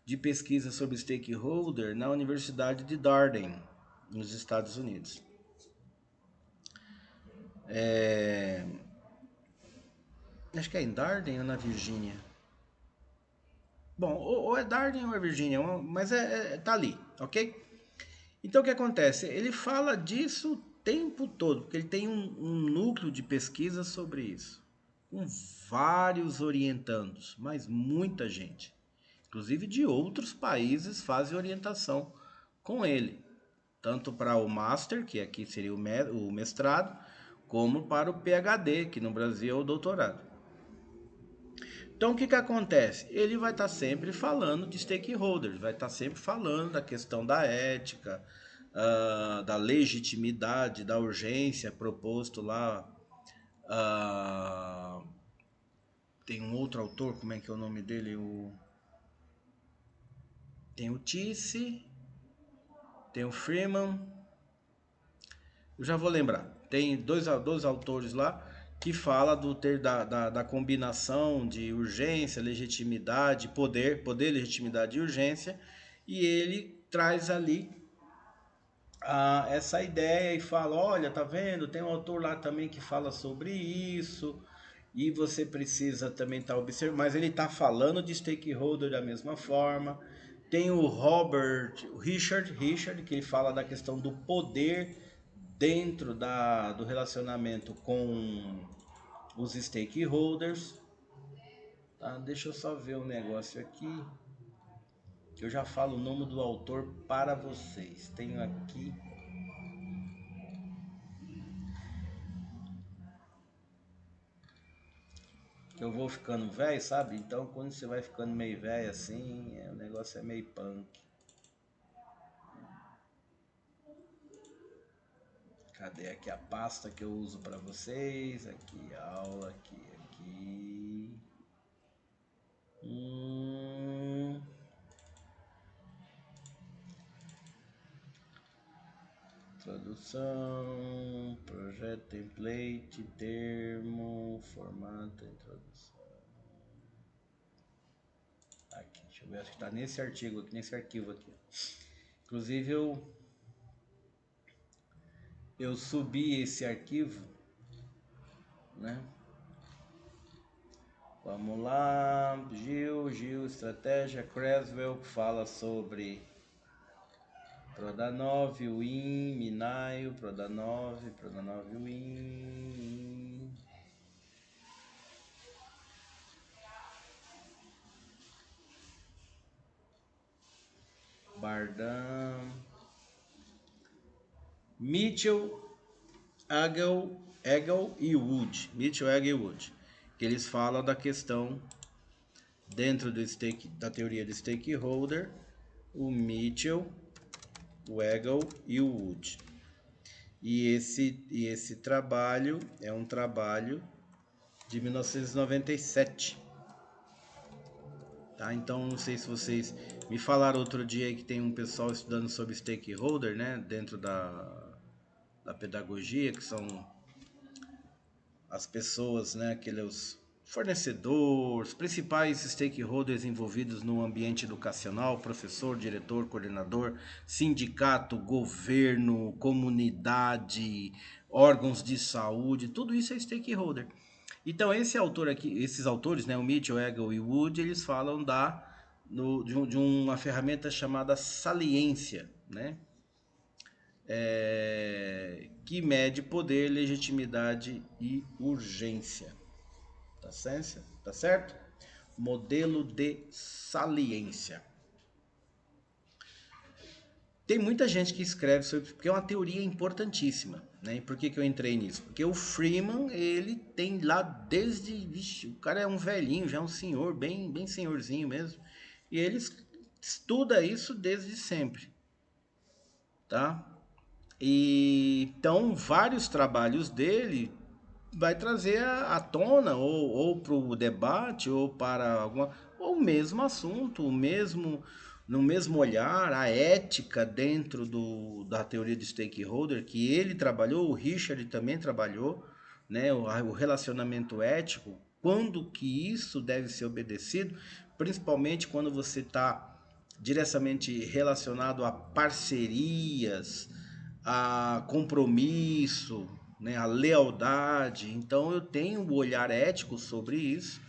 de pesquisa sobre stakeholder na Universidade de Darden, nos Estados Unidos. Acho que é em Darden ou na Virgínia. Bom, ou é Darden ou é Virgínia, mas tá ali, ok? Então o que acontece? Ele fala disso o tempo todo, porque ele tem um núcleo de pesquisa sobre isso, com vários orientandos, mas muita gente, inclusive de outros países, fazem orientação com ele, tanto para o Master, que aqui seria o mestrado, como para o PhD, que no Brasil é o doutorado. Então, o que acontece? Ele vai estar sempre falando de stakeholders, vai estar sempre falando da questão da ética, da legitimidade, da urgência, proposto lá. Tem um outro autor, como é que é o nome dele? Tem o Tisse, tem o Freeman, eu já vou lembrar. Tem dois autores lá que fala da combinação de urgência, legitimidade, poder, legitimidade e urgência, e ele traz ali essa ideia e fala, olha, tá vendo, tem um autor lá também que fala sobre isso, e você precisa também estar observando, mas ele está falando de stakeholder da mesma forma. Tem o Richard, que ele fala da questão do poder dentro do relacionamento com os stakeholders. Tá? Deixa eu só ver um negócio aqui, que eu já falo o nome do autor para vocês. Tenho aqui. Eu vou ficando velho, sabe? Então quando você vai ficando meio velho assim, o negócio é meio punk. Cadê aqui a pasta que eu uso para vocês? Aqui, aula, aqui. Introdução, projeto template, termo, formato, introdução. Aqui, deixa eu ver, acho que tá nesse artigo aqui, nesse arquivo aqui. Inclusive eu subi esse arquivo né? Vamos lá, Gil, estratégia, Creswell fala sobre Prodanov, Win, Minayo, Prodanov, Win, Bardam, Mitchell, Egel e Wood, que eles falam da questão dentro da teoria do stakeholder, o Mitchell, o Egel e o Wood. E esse trabalho é um trabalho de 1997. Tá? Então, não sei se vocês me falaram outro dia que tem um pessoal estudando sobre stakeholder, né, dentro da pedagogia, que são as pessoas, né, aqueles fornecedores, principais stakeholders envolvidos no ambiente educacional, professor, diretor, coordenador, sindicato, governo, comunidade, órgãos de saúde, tudo isso é stakeholder. Então esse autor aqui, esses autores, né, o Mitchell, Egel e Wood, eles falam de uma ferramenta chamada saliência, né? Que mede poder, legitimidade e urgência. Tá certo? Modelo de saliência. Tem muita gente que escreve sobre, porque é uma teoria importantíssima, né? E por que eu entrei nisso? Porque o Freeman, ele tem lá desde, vixe, o cara é um velhinho, já é um senhor, bem senhorzinho mesmo, e ele estuda isso desde sempre, tá? E então vários trabalhos dele vai trazer à tona ou para o debate ou para alguma ou o mesmo assunto, no mesmo olhar, a ética dentro da teoria de stakeholder que ele trabalhou, o Richard também trabalhou, né, o relacionamento ético, quando que isso deve ser obedecido, principalmente quando você está diretamente relacionado a parcerias, a compromisso, né, a lealdade. Então eu tenho um olhar ético sobre isso.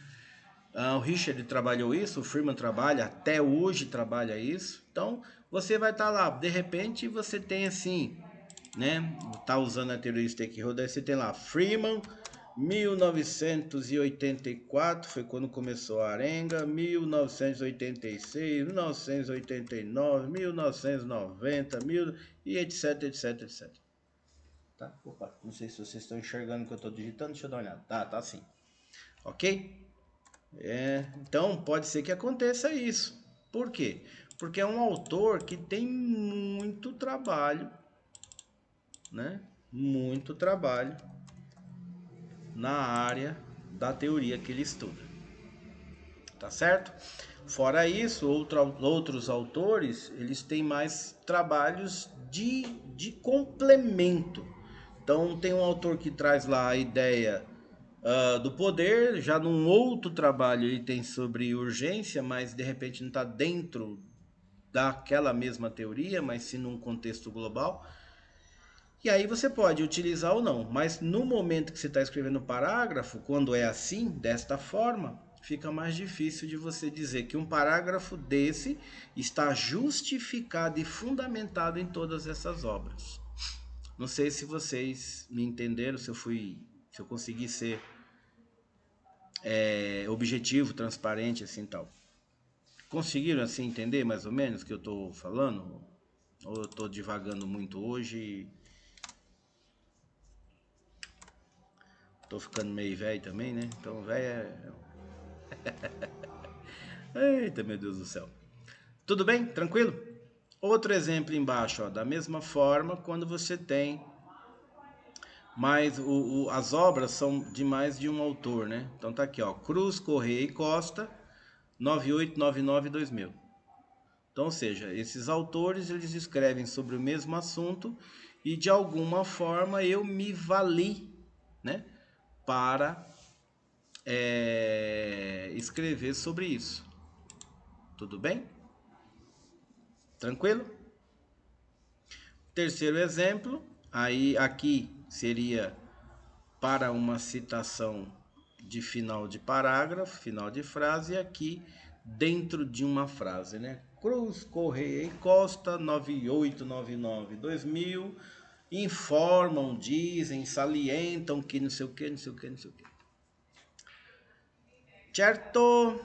O Richard trabalhou isso, o Freeman trabalha, até hoje trabalha isso. Então você vai estar lá, de repente você tem assim, né? Tá usando a teoria stakeholder, você tem lá Freeman 1984 foi quando começou a arenga, 1986, 1989, 1990, e etc, etc, etc. Tá? Opa, não sei se vocês estão enxergando o que eu estou digitando, deixa eu dar uma olhada. Tá sim. Ok? Então pode ser que aconteça isso. Por quê? Porque é um autor que tem muito trabalho, né? Muito trabalho na área da teoria que ele estuda. Tá certo? Fora isso, outros autores, eles têm mais trabalhos de complemento. Então tem um autor que traz lá a ideia do poder, já num outro trabalho ele tem sobre urgência, mas de repente não está dentro daquela mesma teoria, mas sim num contexto global. E aí você pode utilizar ou não, mas no momento que você está escrevendo o parágrafo, quando é assim, desta forma, fica mais difícil de você dizer que um parágrafo desse está justificado e fundamentado em todas essas obras. Não sei se vocês me entenderam, se eu consegui ser objetivo, transparente, assim tal. Conseguiram assim entender mais ou menos o que eu estou falando? Ou eu estou divagando muito hoje? Tô ficando meio velho também, né? Então, velho Eita, meu Deus do céu. Tudo bem? Tranquilo? Outro exemplo embaixo, ó. Da mesma forma, quando você tem mais... as obras são de mais de um autor, né? Então tá aqui, ó. Cruz, Correia e Costa, 9899-2000. Então, ou seja, esses autores, eles escrevem sobre o mesmo assunto e, de alguma forma, eu me vali, né? Para escrever sobre isso. Tudo bem? Tranquilo? Terceiro exemplo, aí aqui seria para uma citação de final de parágrafo, final de frase, e aqui dentro de uma frase, né? Cruz, Correia e Costa, 9899-2000, informam, dizem, salientam que não sei o que, não sei o que, não sei o que. Certo?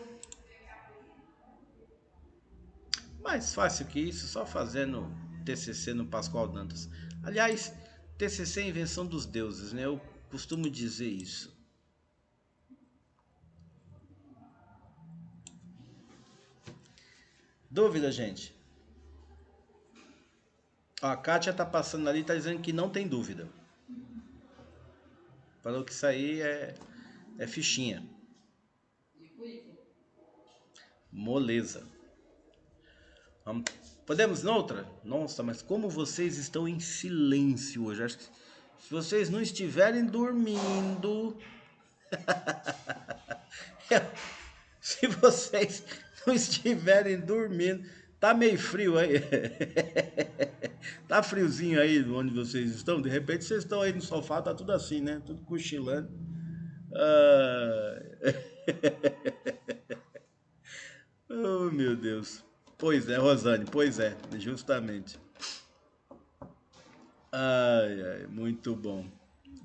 Mais fácil que isso, só fazendo TCC no Pascoal Dantas. Aliás, TCC é invenção dos deuses, né? Eu costumo dizer isso. Dúvida, gente? Ó, a Kátia tá passando ali, tá dizendo que não tem dúvida. Falou que isso aí é fichinha. Moleza. Podemos noutra? Nossa, mas como vocês estão em silêncio hoje. Acho que se vocês não estiverem dormindo... Se vocês não estiverem dormindo... Tá meio frio aí. Tá friozinho aí onde vocês estão. De repente vocês estão aí no sofá, tá tudo assim, né? Tudo cochilando. Ah... Oh, meu Deus. Pois é, Rosane, pois é, justamente. Ai, ai, muito bom.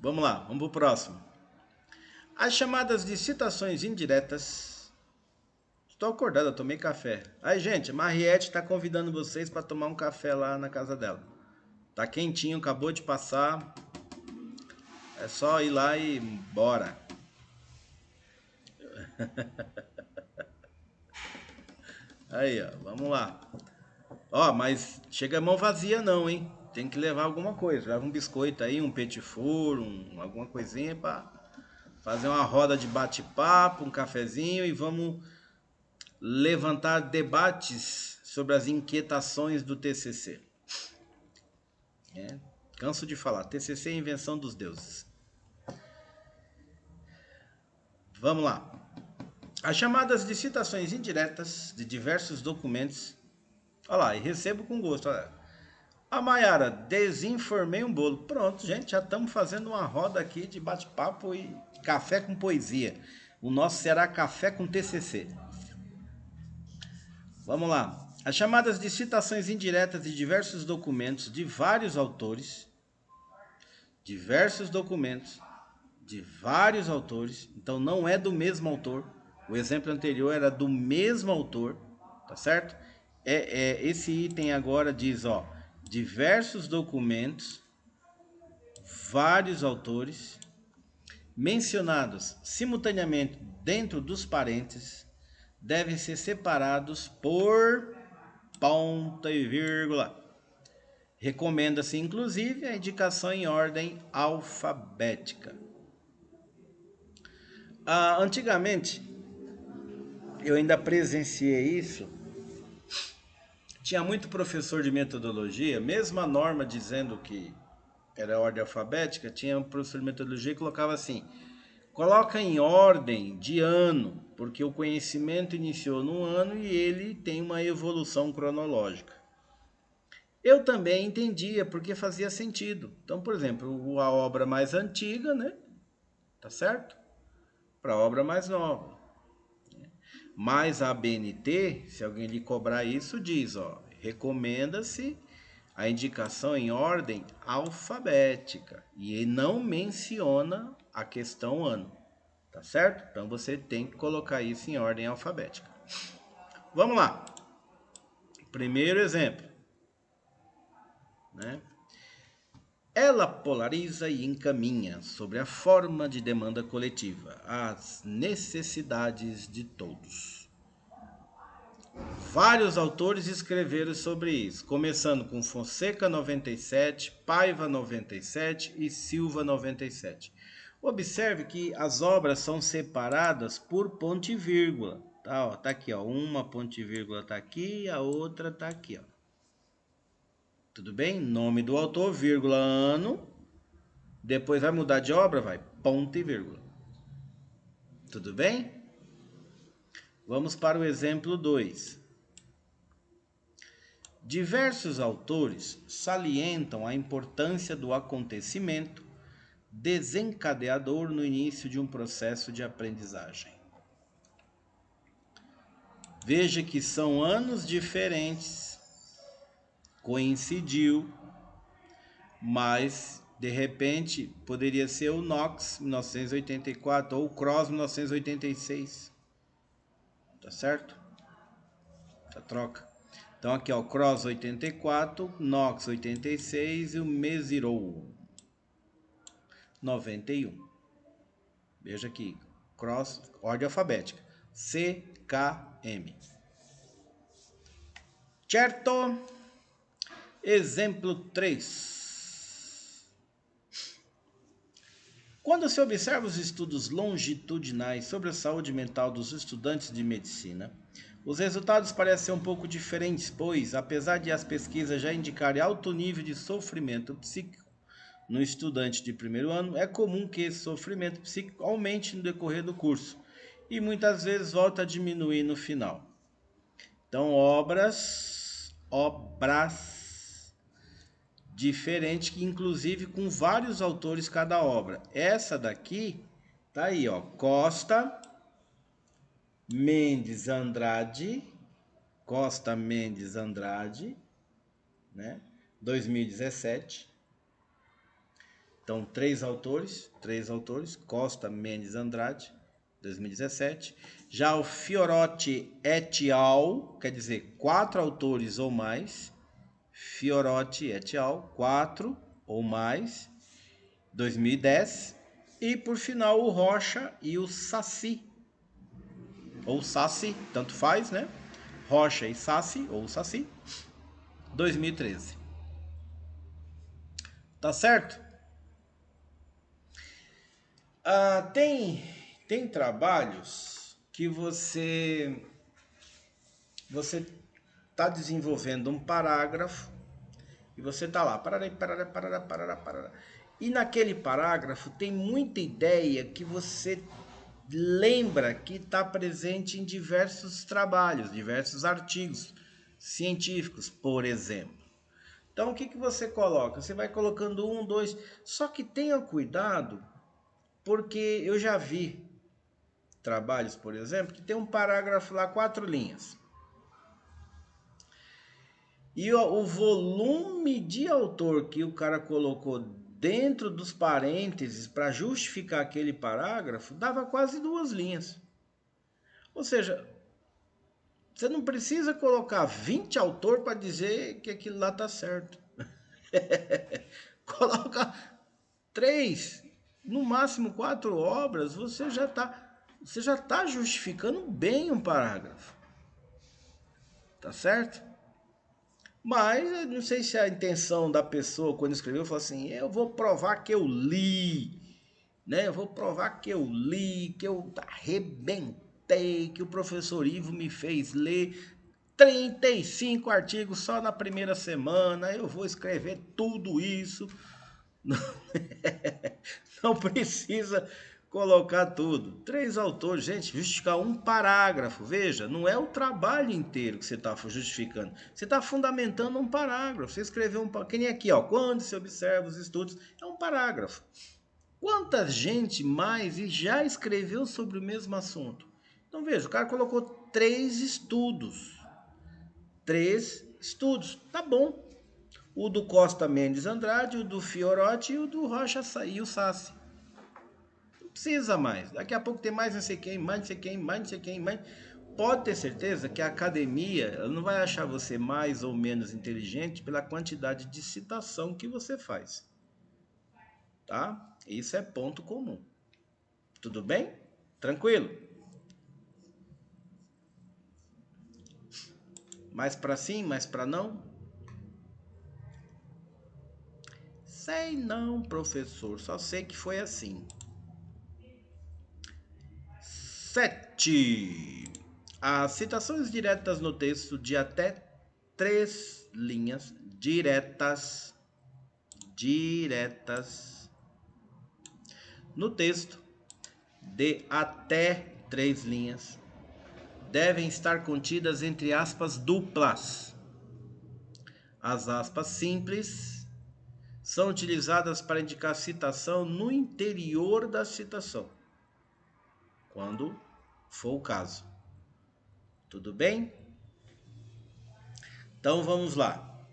Vamos lá, vamos pro próximo. As chamadas de citações indiretas. Estou acordado, eu tomei café. Aí, gente, a Mariette está convidando vocês para tomar um café lá na casa dela. Tá quentinho, acabou de passar. É só ir lá e bora. Aí, ó, vamos lá. Ó, mas chega a mão vazia não, hein? Tem que levar alguma coisa. Leva um biscoito aí, um petit four, alguma coisinha para fazer uma roda de bate-papo, um cafezinho e vamos levantar debates sobre as inquietações do TCC. Canso de falar, TCC é invenção dos deuses. Vamos lá. As chamadas de citações indiretas de diversos documentos. Olha lá, e recebo com gosto. Olha. A Maiara, desinformei um bolo. Pronto, gente, já estamos fazendo uma roda aqui de bate-papo e café com poesia. O nosso será café com TCC. Vamos lá. As chamadas de citações indiretas de diversos documentos de vários autores. Diversos documentos de vários autores. Então não é do mesmo autor. O exemplo anterior era do mesmo autor, tá certo? Esse item agora diz, ó, diversos documentos, vários autores, mencionados simultaneamente dentro dos parênteses, devem ser separados por ponto e vírgula. Recomenda-se, inclusive, a indicação em ordem alfabética. Antigamente, eu ainda presenciei isso. Tinha muito professor de metodologia, mesmo a norma dizendo que era ordem alfabética, tinha um professor de metodologia que colocava assim: coloca em ordem de ano, porque o conhecimento iniciou num ano e ele tem uma evolução cronológica. Eu também entendia, porque fazia sentido. Então, por exemplo, a obra mais antiga, né? Tá certo? Para a obra mais nova. Mas a ABNT, se alguém lhe cobrar isso, diz, ó, recomenda-se a indicação em ordem alfabética e não menciona a questão ano, tá certo? Então você tem que colocar isso em ordem alfabética. Vamos lá. Primeiro exemplo, né? Ela polariza e encaminha sobre a forma de demanda coletiva, as necessidades de todos. Vários autores escreveram sobre isso, começando com Fonseca 97, Paiva 97 e Silva 97. Observe que as obras são separadas por ponto e vírgula. Tá, ó, tá aqui, ó, uma ponto e vírgula tá aqui, a outra tá aqui, ó. Tudo bem? Nome do autor, vírgula, ano. Depois vai mudar de obra, vai ponto e vírgula. Tudo bem? Vamos para o exemplo 2. Diversos autores salientam a importância do acontecimento desencadeador no início de um processo de aprendizagem. Veja que são anos diferentes, coincidiu, mas de repente poderia ser o Knox 1984 ou o Cross 1986. Tá certo? A troca. Então aqui, ó, Cross 84, Knox 86 e o Mezirow 91. Veja aqui, Cross, ordem alfabética, CKM. Certo? Exemplo 3. Quando se observa os estudos longitudinais sobre a saúde mental dos estudantes de medicina, os resultados parecem ser um pouco diferentes, pois, apesar de as pesquisas já indicarem alto nível de sofrimento psíquico no estudante de primeiro ano, é comum que esse sofrimento psíquico aumente no decorrer do curso e muitas vezes volta a diminuir no final. Então, obras diferentes, que inclusive com vários autores cada obra. Essa daqui tá aí, ó, Costa Mendes Andrade, né? 2017. Então, três autores, Costa Mendes Andrade, 2017. Já o Fiorotti et al., quer dizer, 4 autores ou mais. Fiorotti et al., 4 ou mais, 2010. E por final o Rocha e o Sassi, ou Sassi, tanto faz, né? Rocha e Sassi, ou Sassi, 2013. Tá certo? Tem trabalhos que você está desenvolvendo um parágrafo e você está lá, parará. E naquele parágrafo tem muita ideia que você lembra que está presente em diversos trabalhos, diversos artigos científicos, por exemplo. Então, o que você coloca? Você vai colocando 1, 2, só que tenha cuidado, porque eu já vi trabalhos, por exemplo, que tem um parágrafo lá, 4 linhas. E o volume de autor que o cara colocou dentro dos parênteses para justificar aquele parágrafo dava quase 2 linhas. Ou seja, você não precisa colocar 20 autores para dizer que aquilo lá tá certo. Coloca 3, no máximo 4 obras, você já tá justificando bem um parágrafo. Tá certo? Mas eu não sei se a intenção da pessoa quando escreveu foi assim, eu vou provar que eu li, né? Eu vou provar que eu li, que eu arrebentei, que o professor Ivo me fez ler 35 artigos só na primeira semana, eu vou escrever tudo isso. Não precisa colocar tudo. 3 autores, gente, justificar um parágrafo. Veja, não é o trabalho inteiro que você está justificando. Você está fundamentando um parágrafo. Você escreveu que nem aqui, ó. Quando se observa os estudos, é um parágrafo. Quanta gente mais e já escreveu sobre o mesmo assunto? Então veja, o cara colocou 3 estudos. 3 estudos, tá bom. O do Costa Mendes Andrade, o do Fiorotti e o do Rocha e o Sassi. Não precisa mais. Daqui a pouco tem mais não sei quem, mais não sei quem, mais não sei quem, mais. Pode ter certeza que a academia ela não vai achar você mais ou menos inteligente pela quantidade de citação que você faz. Tá? Isso é ponto comum. Tudo bem? Tranquilo? Mais para sim, mais para não? Sei não, professor. Só sei que foi assim. 7. As citações diretas no texto de até 3 linhas diretas no texto de até 3 linhas devem estar contidas entre aspas duplas. As aspas simples são utilizadas para indicar citação no interior da citação, quando for o caso. Tudo bem? Então vamos lá.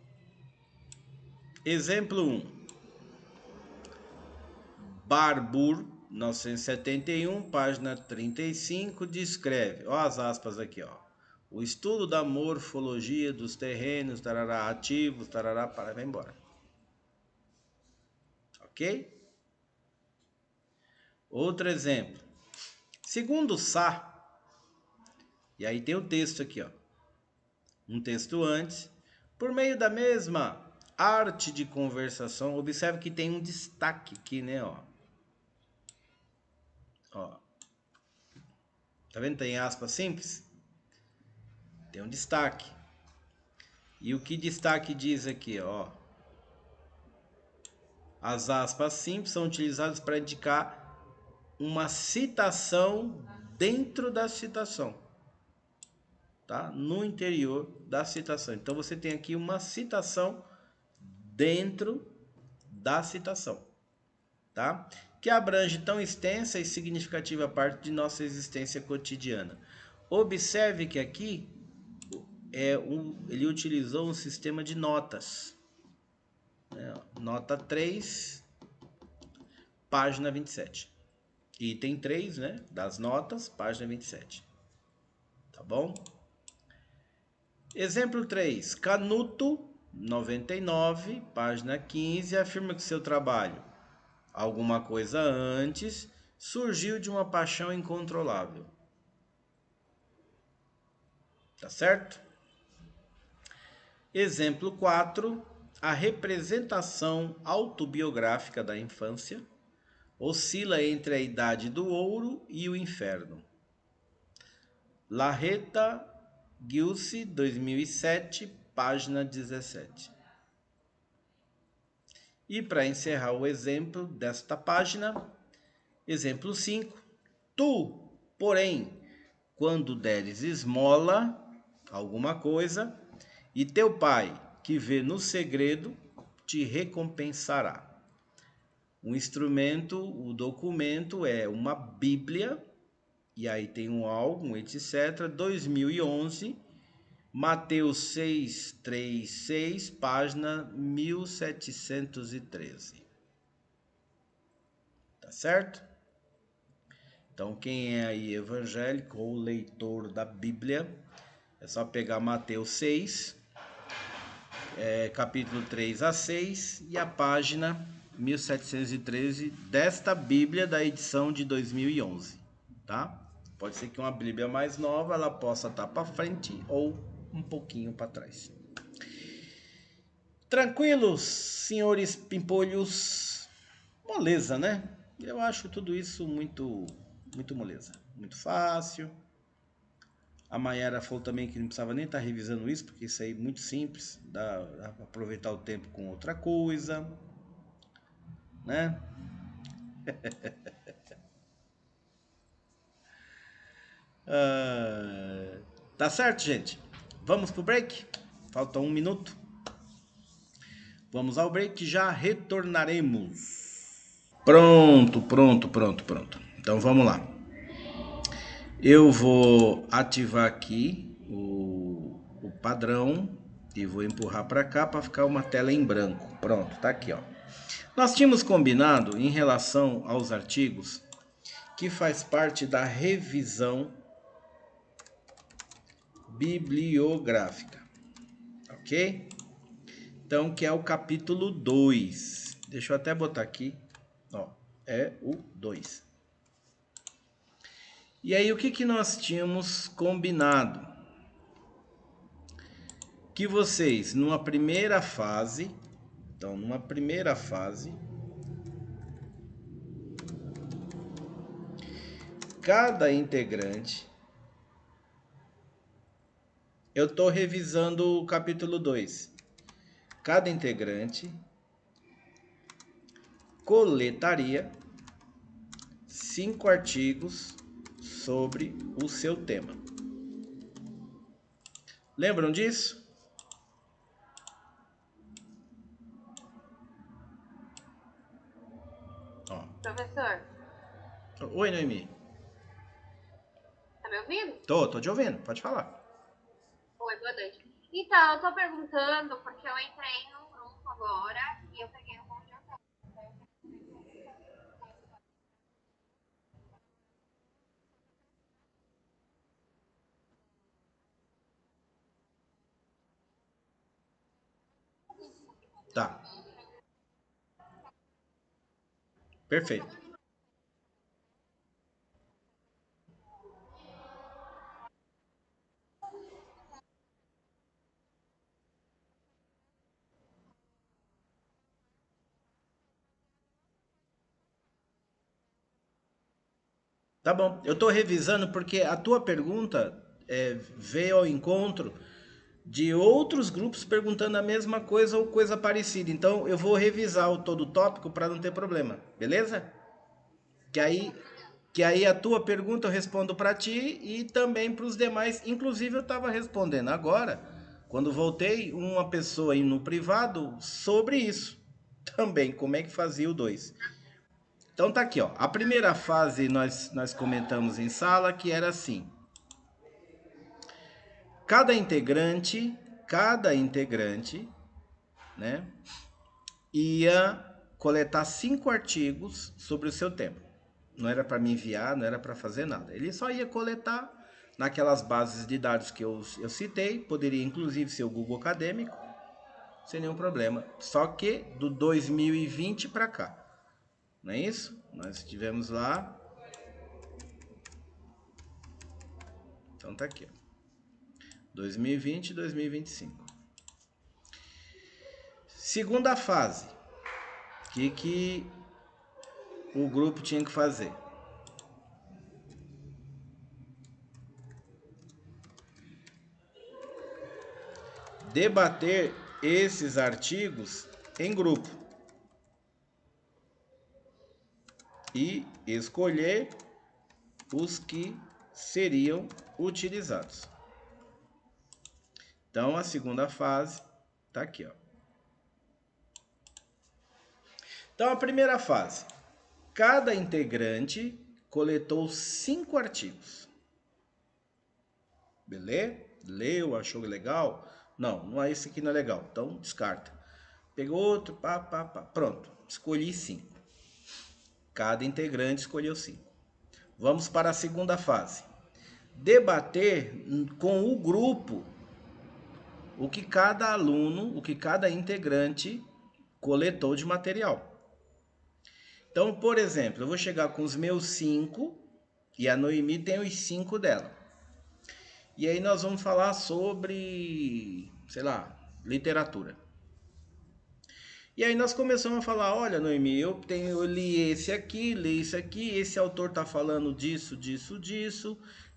Exemplo 1. Barbour, 1971, página 35, descreve, ó as aspas aqui, ó. O estudo da morfologia dos terrenos, tarará, ativos, tarará, para, vai embora. Ok? Outro exemplo. Segundo Sá, e aí tem o texto aqui, ó. Um texto antes. Por meio da mesma arte de conversação, observe que tem um destaque aqui, né, ó. Ó. Tá vendo? Tem aspas simples. Tem um destaque. E o que destaque diz aqui, ó? As aspas simples são utilizadas para indicar uma citação dentro da citação, tá? No interior da citação. Então você tem aqui uma citação dentro da citação, tá? Que abrange tão extensa e significativa parte de nossa existência cotidiana. Observe que aqui ele utilizou um sistema de notas. Nota 3, página 27. Item 3, né, das notas, página 27. Tá bom? Exemplo 3. Canuto, 99, página 15, afirma que seu trabalho, alguma coisa antes, surgiu de uma paixão incontrolável. Tá certo? Exemplo 4. A representação autobiográfica da infância oscila entre a idade do ouro e o inferno. Larreta Gilse, 2007, página 17. E para encerrar o exemplo desta página, exemplo 5. Tu, porém, quando deres esmola, alguma coisa, e teu pai, que vê no segredo, te recompensará. O instrumento, o documento é uma Bíblia, e aí tem um álbum, etc. 2011, Mateus 636, página 1713. Tá certo? Então, quem é aí evangélico ou leitor da Bíblia, é só pegar Mateus 6, capítulo 3 a 6 e a página 1713 desta Bíblia da edição de 2011, tá? Pode ser que uma Bíblia mais nova ela possa estar para frente ou um pouquinho para trás. Tranquilos, senhores pimpolhos? Moleza, né? Eu acho tudo isso muito moleza, muito fácil. A Mayara falou também que não precisava nem estar revisando isso, porque isso aí é muito simples, dá para aproveitar o tempo com outra coisa, né? Tá certo, gente? Vamos pro break? Falta 1 minuto. Vamos ao break, já retornaremos. Pronto. Então vamos lá. Eu vou ativar aqui o padrão e vou empurrar para cá para ficar uma tela em branco. Pronto, tá aqui, ó. Nós tínhamos combinado em relação aos artigos que faz parte da revisão bibliográfica, ok? Então, que é o capítulo 2. Deixa eu até botar aqui, ó, é o 2. E aí, o que nós tínhamos combinado? Que vocês, numa primeira fase, cada integrante, eu estou revisando o capítulo 2. Cada integrante coletaria 5 artigos sobre o seu tema. Lembram disso? professor. Oi, Noemi. Tá me ouvindo? Tô te ouvindo, pode falar. Oi, boa noite. Então, eu tô perguntando porque eu entrei num grupo agora e eu peguei um monte de hotel. Tá, perfeito. Tá bom, eu tô revisando porque a tua pergunta veio ao encontro de outros grupos perguntando a mesma coisa ou coisa parecida. Então eu vou revisar o todo tópico para não ter problema, beleza? Que aí, que aí a tua pergunta eu respondo para ti e também para os demais. Inclusive eu estava respondendo agora, quando voltei, uma pessoa aí no privado sobre isso também, como é que fazia o 2. Então tá aqui, ó. A primeira fase nós comentamos em sala que era assim: cada integrante, né, ia coletar 5 artigos sobre o seu tema. Não era para me enviar, não era para fazer nada. Ele só ia coletar naquelas bases de dados que eu citei, poderia inclusive ser o Google Acadêmico, sem nenhum problema. Só que do 2020 para cá, não é isso? Nós tivemos lá. Então tá aqui, ó. 2020 e 2025. Segunda fase. O que o grupo tinha que fazer? Debater esses artigos em grupo e escolher os que seriam utilizados. Então a segunda fase tá aqui, ó. Então a primeira fase, cada integrante coletou 5 artigos. Beleza? Leu, achou legal? Não, não é esse aqui, não é legal. Então descarta. Pegou outro, pá. Pronto, escolhi 5. Cada integrante escolheu 5. Vamos para a segunda fase. Debater com o grupo o que cada aluno, o que cada integrante coletou de material. Então, por exemplo, eu vou chegar com os meus 5 e a Noemi tem os 5 dela. E aí nós vamos falar sobre, sei lá, literatura. E aí nós começamos a falar, olha, Noemi, eu li esse aqui, li isso aqui, esse autor tá falando disso,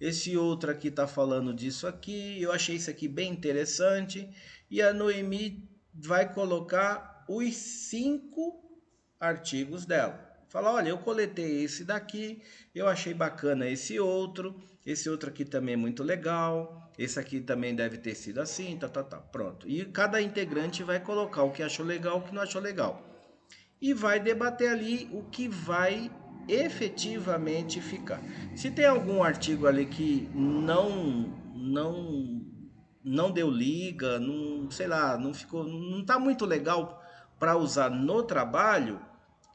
esse outro aqui tá falando disso aqui, eu achei isso aqui bem interessante. E a Noemi vai colocar os 5 artigos dela. Fala, olha, eu coletei esse daqui, eu achei bacana esse outro aqui também é muito legal, esse aqui também deve ter sido assim, pronto. E cada integrante vai colocar o que achou legal, o que não achou legal. E vai debater ali o que vai efetivamente ficar. Se tem algum artigo ali que não deu liga, não, sei lá, não ficou, não tá muito legal para usar no trabalho,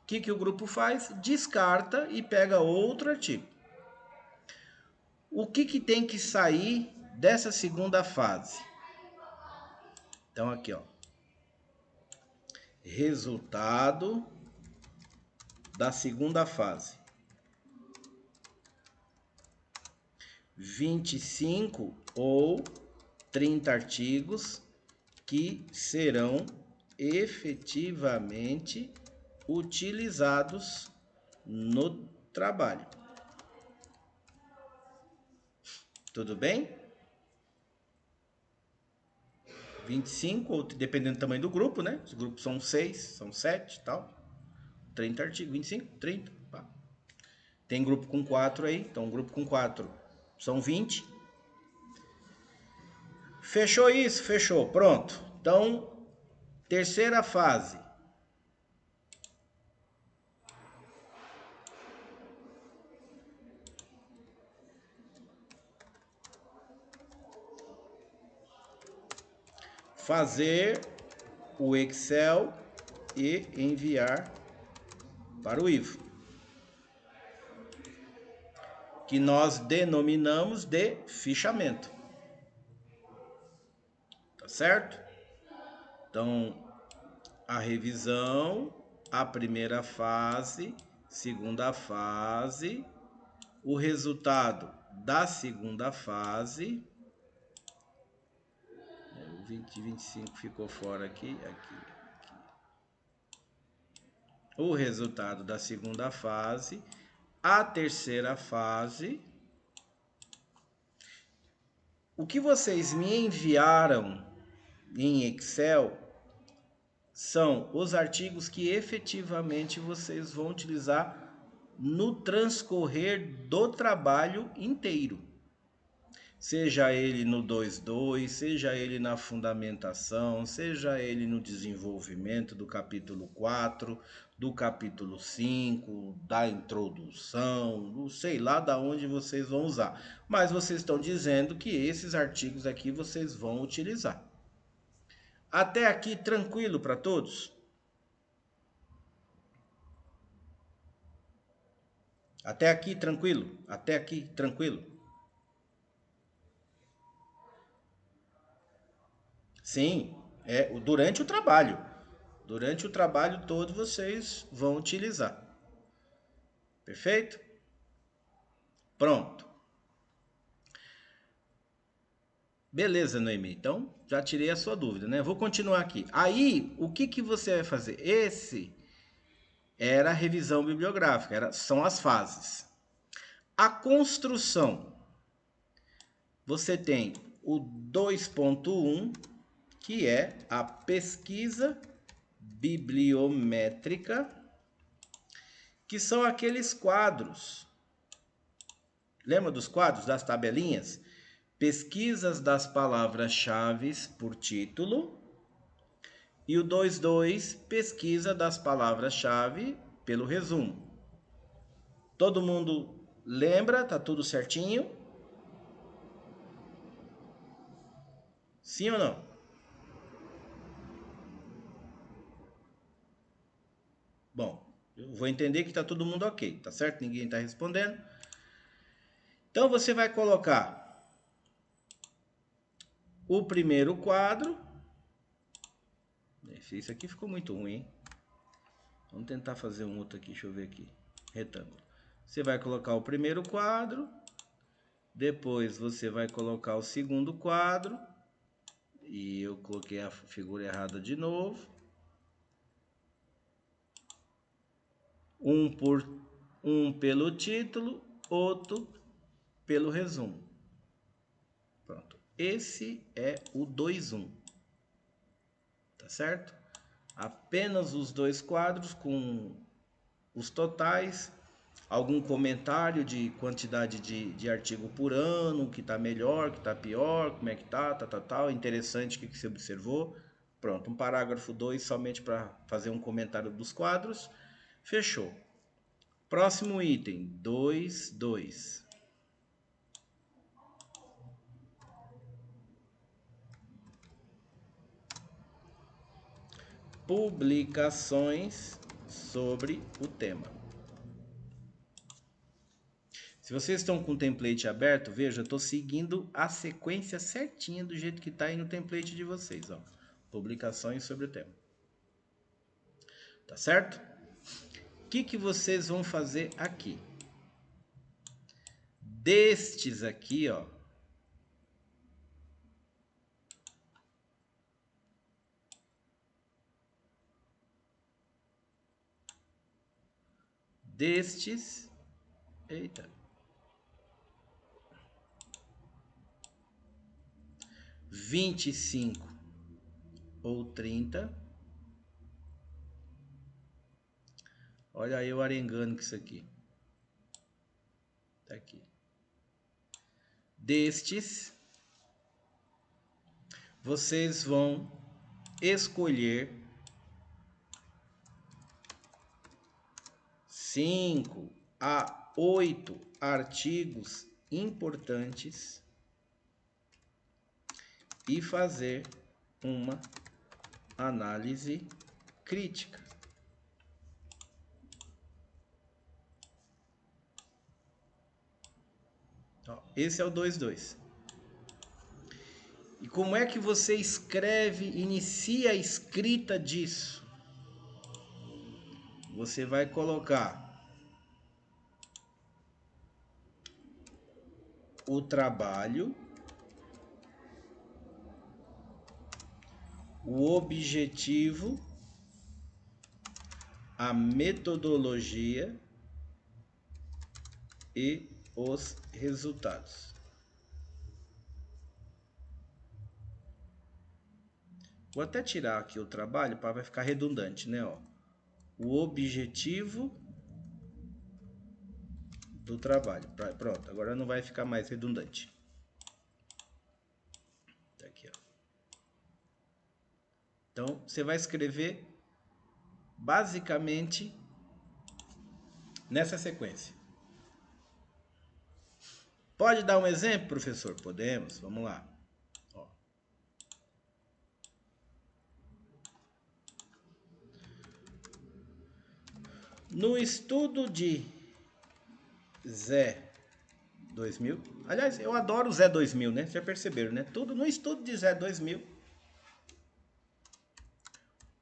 o que o grupo faz? Descarta e pega outro artigo. O que tem que sair dessa segunda fase? Então aqui, ó. Resultado da segunda fase. 25 ou 30 artigos que serão efetivamente utilizados no trabalho. Tudo bem? 25, ou dependendo do tamanho do grupo, né? Os grupos são 6, são 7 e tal. 30 artigos, 25, 30. Pá. Tem grupo com 4 aí, então um grupo com 4 são 20. Fechou isso? Fechou, pronto. Então, terceira fase. fazer o Excel e enviar para o Ivo, que nós denominamos de fichamento. Tá certo? Então, a revisão, a primeira fase, segunda fase, o resultado da segunda fase. O 2025 ficou fora aqui. O resultado da segunda fase, a terceira fase. O que vocês me enviaram em Excel são os artigos que efetivamente vocês vão utilizar no transcorrer do trabalho inteiro. Seja ele no 2.2, seja ele na fundamentação, seja ele no desenvolvimento do capítulo 4, do capítulo 5, da introdução, não sei lá da onde vocês vão usar. Mas vocês estão dizendo que esses artigos aqui vocês vão utilizar. Até aqui tranquilo para todos? Até aqui tranquilo? Até aqui tranquilo? Sim, durante o trabalho. Durante o trabalho todo vocês vão utilizar. Perfeito? Pronto. Beleza, Noemi. Então, já tirei a sua dúvida, né? Vou continuar aqui. Aí, o que você vai fazer? Esse era a revisão bibliográfica, são as fases. A construção. Você tem o 2.1, que é a pesquisa bibliométrica, que são aqueles quadros. Lembra dos quadros, das tabelinhas? Pesquisas das palavras-chave por título. E o 2.2, pesquisa das palavras-chave pelo resumo. Todo mundo lembra? Tá tudo certinho? Sim ou não? Bom, eu vou entender que tá todo mundo ok, tá certo? Ninguém tá respondendo. Então você vai colocar o primeiro quadro. Isso aqui ficou muito ruim, hein? Vamos tentar fazer um outro aqui, deixa eu ver aqui. Retângulo. Você vai colocar o primeiro quadro. Depois você vai colocar o segundo quadro. E eu coloquei a figura errada de novo. Um pelo título, outro pelo resumo. Pronto. Esse é o 2.1. Tá certo? Apenas os dois quadros com os totais, algum comentário de quantidade de artigo por ano, que tá melhor, que tá pior, como é que tá, tal, interessante, o que você observou. Pronto, um parágrafo 2 somente para fazer um comentário dos quadros. Fechou. Próximo item, 2.2. Publicações sobre o tema. Se vocês estão com o template aberto, veja, eu estou seguindo a sequência certinha do jeito que está aí no template de vocês. Ó. Publicações sobre o tema. Tá certo? O que vocês vão fazer aqui? Destes aqui, ó. Destes. Eita. 25 ou 30. Olha aí eu arengando com isso aqui. Tá aqui. Destes, vocês vão escolher 5 a 8 artigos importantes e fazer uma análise crítica. Ó, esse é o 2.2. E como é que você escreve, inicia a escrita disso? Você vai colocar o trabalho, o objetivo, a metodologia e os resultados. Vou até tirar aqui o trabalho para vai ficar redundante, né? Ó, o objetivo do trabalho. Pronto, agora não vai ficar mais redundante. Tá aqui, ó. Então, você vai escrever basicamente nessa sequência. Pode dar um exemplo, professor? Podemos, vamos lá. Ó. No estudo de Zé 2000, aliás, eu adoro o Zé 2000, né? Já perceberam, né? Tudo no estudo de Zé 2000.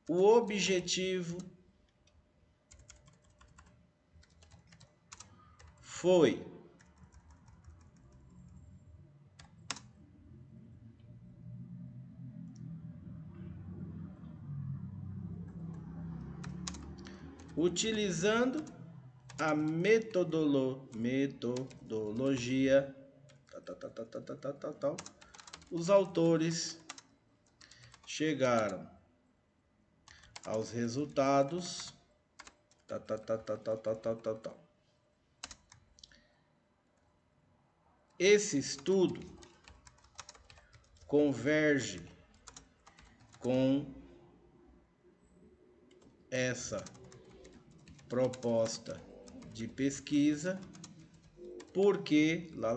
O objetivo foi utilizando a metodologia os autores chegaram aos resultados Esse estudo converge com essa proposta de pesquisa porque lá.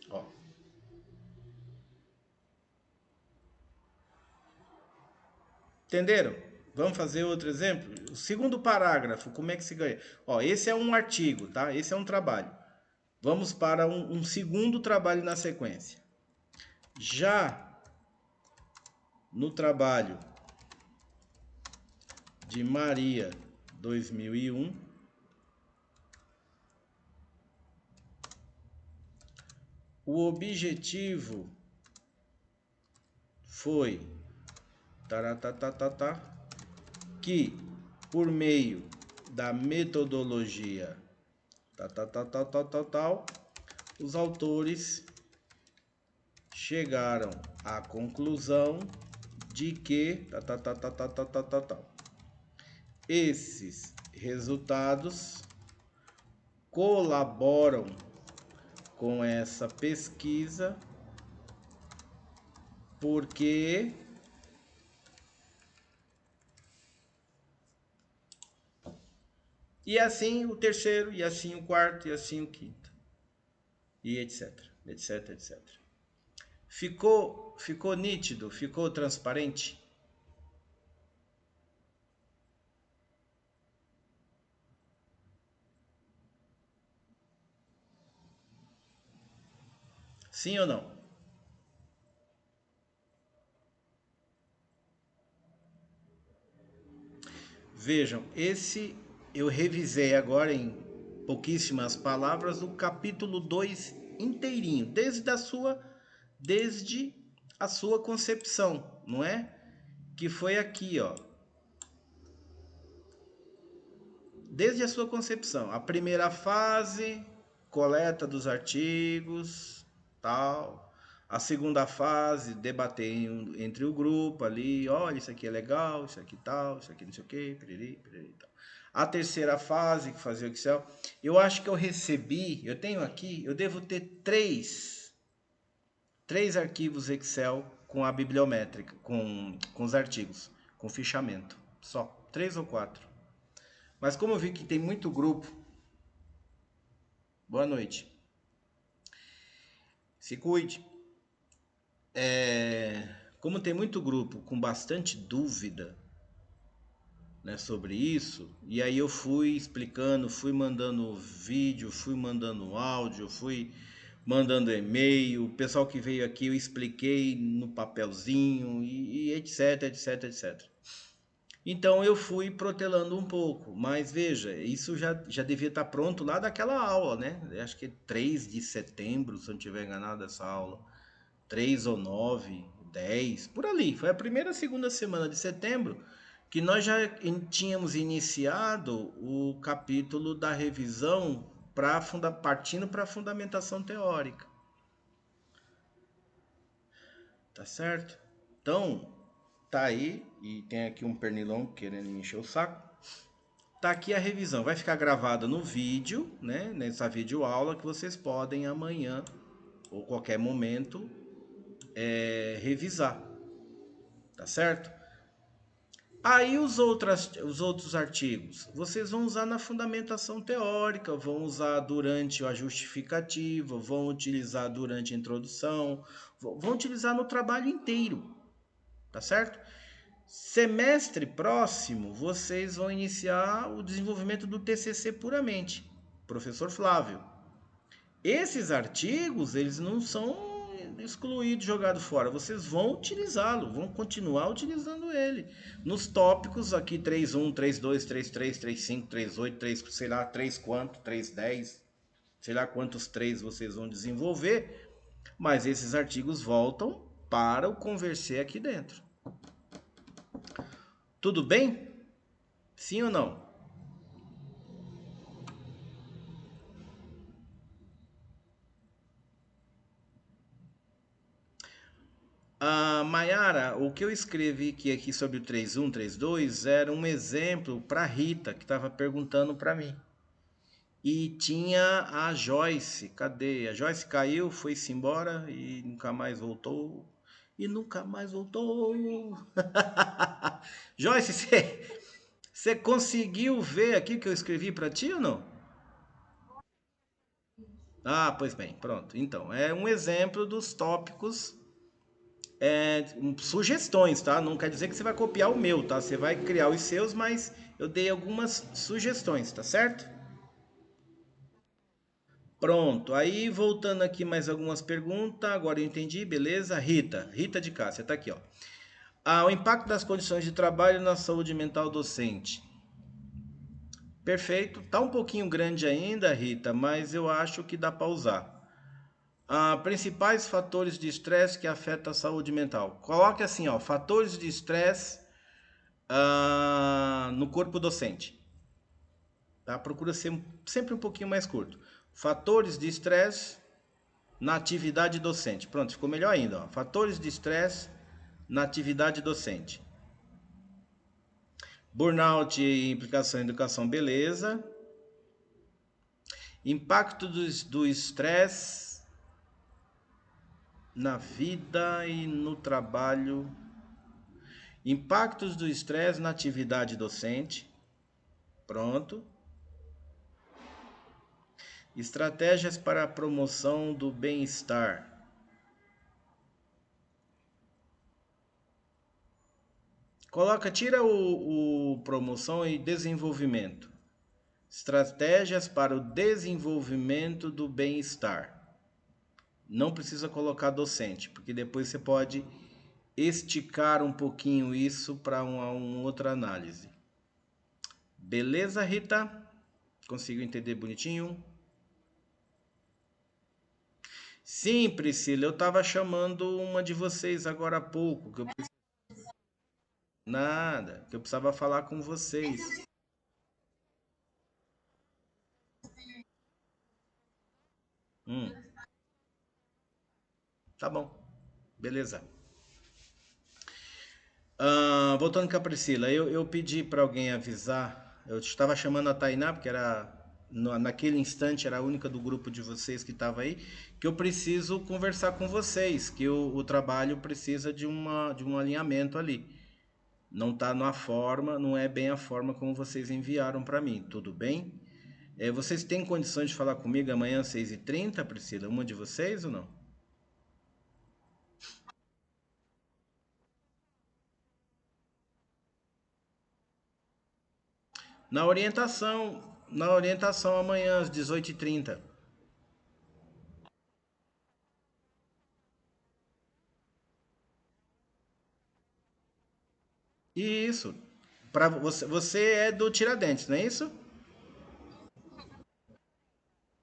Ó. Entenderam? Vamos fazer outro exemplo? O segundo parágrafo, como é que se ganha? Ó, esse é um artigo, tá? Esse é um trabalho. Vamos para um segundo trabalho na sequência. Já no trabalho de Maria 2001, o objetivo foi que por meio da metodologia os autores chegaram à conclusão de que esses resultados colaboram com essa pesquisa porque e assim o terceiro, e assim o quarto, e assim o quinto, e etc. Ficou nítido? Ficou transparente? Sim ou não? Vejam, esse eu revisei agora em pouquíssimas palavras o capítulo 2 inteirinho, desde a sua concepção, não é? Que foi aqui, ó. Desde a sua concepção, a primeira fase, coleta dos artigos, tal. A segunda fase, debater entre o grupo ali, olha, isso aqui é legal, isso aqui tal, isso aqui não sei o que, piriri, tal. A terceira fase, que fazia o Excel, eu acho que eu recebi, eu tenho aqui, eu devo ter três arquivos Excel com a bibliométrica, com os artigos, com fichamento, só, 3 ou 4. Mas como eu vi que tem muito grupo, boa noite, se cuide. como tem muito grupo com bastante dúvida, né, sobre isso, e aí eu fui explicando, fui mandando vídeo, fui mandando áudio, fui mandando e-mail, o pessoal que veio aqui eu expliquei no papelzinho e etc, etc, etc. Então eu fui protelando um pouco, mas veja, isso já devia estar pronto lá daquela aula, né? Eu acho que é 3 de setembro, se eu não estiver enganado, essa aula. 3 ou 9, 10, por ali. Foi a primeira, segunda semana de setembro que nós já tínhamos iniciado o capítulo da revisão partindo para a fundamentação teórica. Tá certo? Então, tá aí, e tem aqui um pernilongo querendo me encher o saco. Tá aqui a revisão, vai ficar gravada no vídeo, né? Nessa videoaula que vocês podem amanhã ou qualquer momento revisar, tá certo? Aí os outros artigos, vocês vão usar na fundamentação teórica, vão usar durante a justificativa, vão utilizar durante a introdução, vão utilizar no trabalho inteiro, tá certo? Semestre próximo, vocês vão iniciar o desenvolvimento do TCC puramente, professor Flávio. Esses artigos, eles não são excluídos, jogados fora. Vocês vão utilizá-lo, vão continuar utilizando ele. Nos tópicos aqui 3.1, 3.2, 3.3, 3.5, 3.8, 3, sei lá, 3 quanto, 3.10, sei lá quantos 3 vocês vão desenvolver, mas esses artigos voltam para o Conversê aqui dentro. Tudo bem? Sim ou não? Maiara, o que eu escrevi aqui sobre o 3.1, 3.2 era um exemplo para Rita, que estava perguntando para mim. E tinha a Joyce, cadê? A Joyce caiu, foi-se embora e nunca mais voltou. E nunca mais voltou. Joyce, você conseguiu ver aqui que eu escrevi para ti ou não? Ah, pois bem, pronto. Então, é um exemplo dos tópicos, sugestões, tá? Não quer dizer que você vai copiar o meu, tá? Você vai criar os seus, mas eu dei algumas sugestões, tá certo? Pronto, aí voltando aqui mais algumas perguntas, agora eu entendi, beleza? Rita de Cássia, tá aqui, ó. O impacto das condições de trabalho na saúde mental docente. Perfeito, tá um pouquinho grande ainda, Rita, mas eu acho que dá para usar. Principais fatores de estresse que afetam a saúde mental. Coloque assim, ó, fatores de estresse no corpo docente. Tá? Procura ser sempre um pouquinho mais curto. Fatores de estresse na atividade docente. Pronto, ficou melhor ainda. Ó. Fatores de estresse na atividade docente. Burnout e implicação em educação, beleza. Impacto do estresse na vida e no trabalho. Impactos do estresse na atividade docente. Pronto. Estratégias para a promoção do bem-estar. Tira o promoção e desenvolvimento. Estratégias para o desenvolvimento do bem-estar. Não precisa colocar docente, porque depois você pode esticar um pouquinho isso para uma outra análise. Beleza, Rita? Consigo entender bonitinho? Sim, Priscila, eu estava chamando uma de vocês agora há pouco, nada, que eu precisava falar com vocês. Hum, tá bom, beleza. Voltando com a Priscila, eu pedi para alguém avisar. Eu estava chamando a Tainá, porque naquele instante era a única do grupo de vocês que estava aí, que eu preciso conversar com vocês, que o trabalho precisa de um alinhamento ali. Não está na forma, não é bem a forma como vocês enviaram para mim, tudo bem? Vocês têm condições de falar comigo amanhã às 6h30, Priscila? Uma de vocês ou não? Na orientação amanhã às 18h30. Isso. Para você é do Tiradentes, não é isso?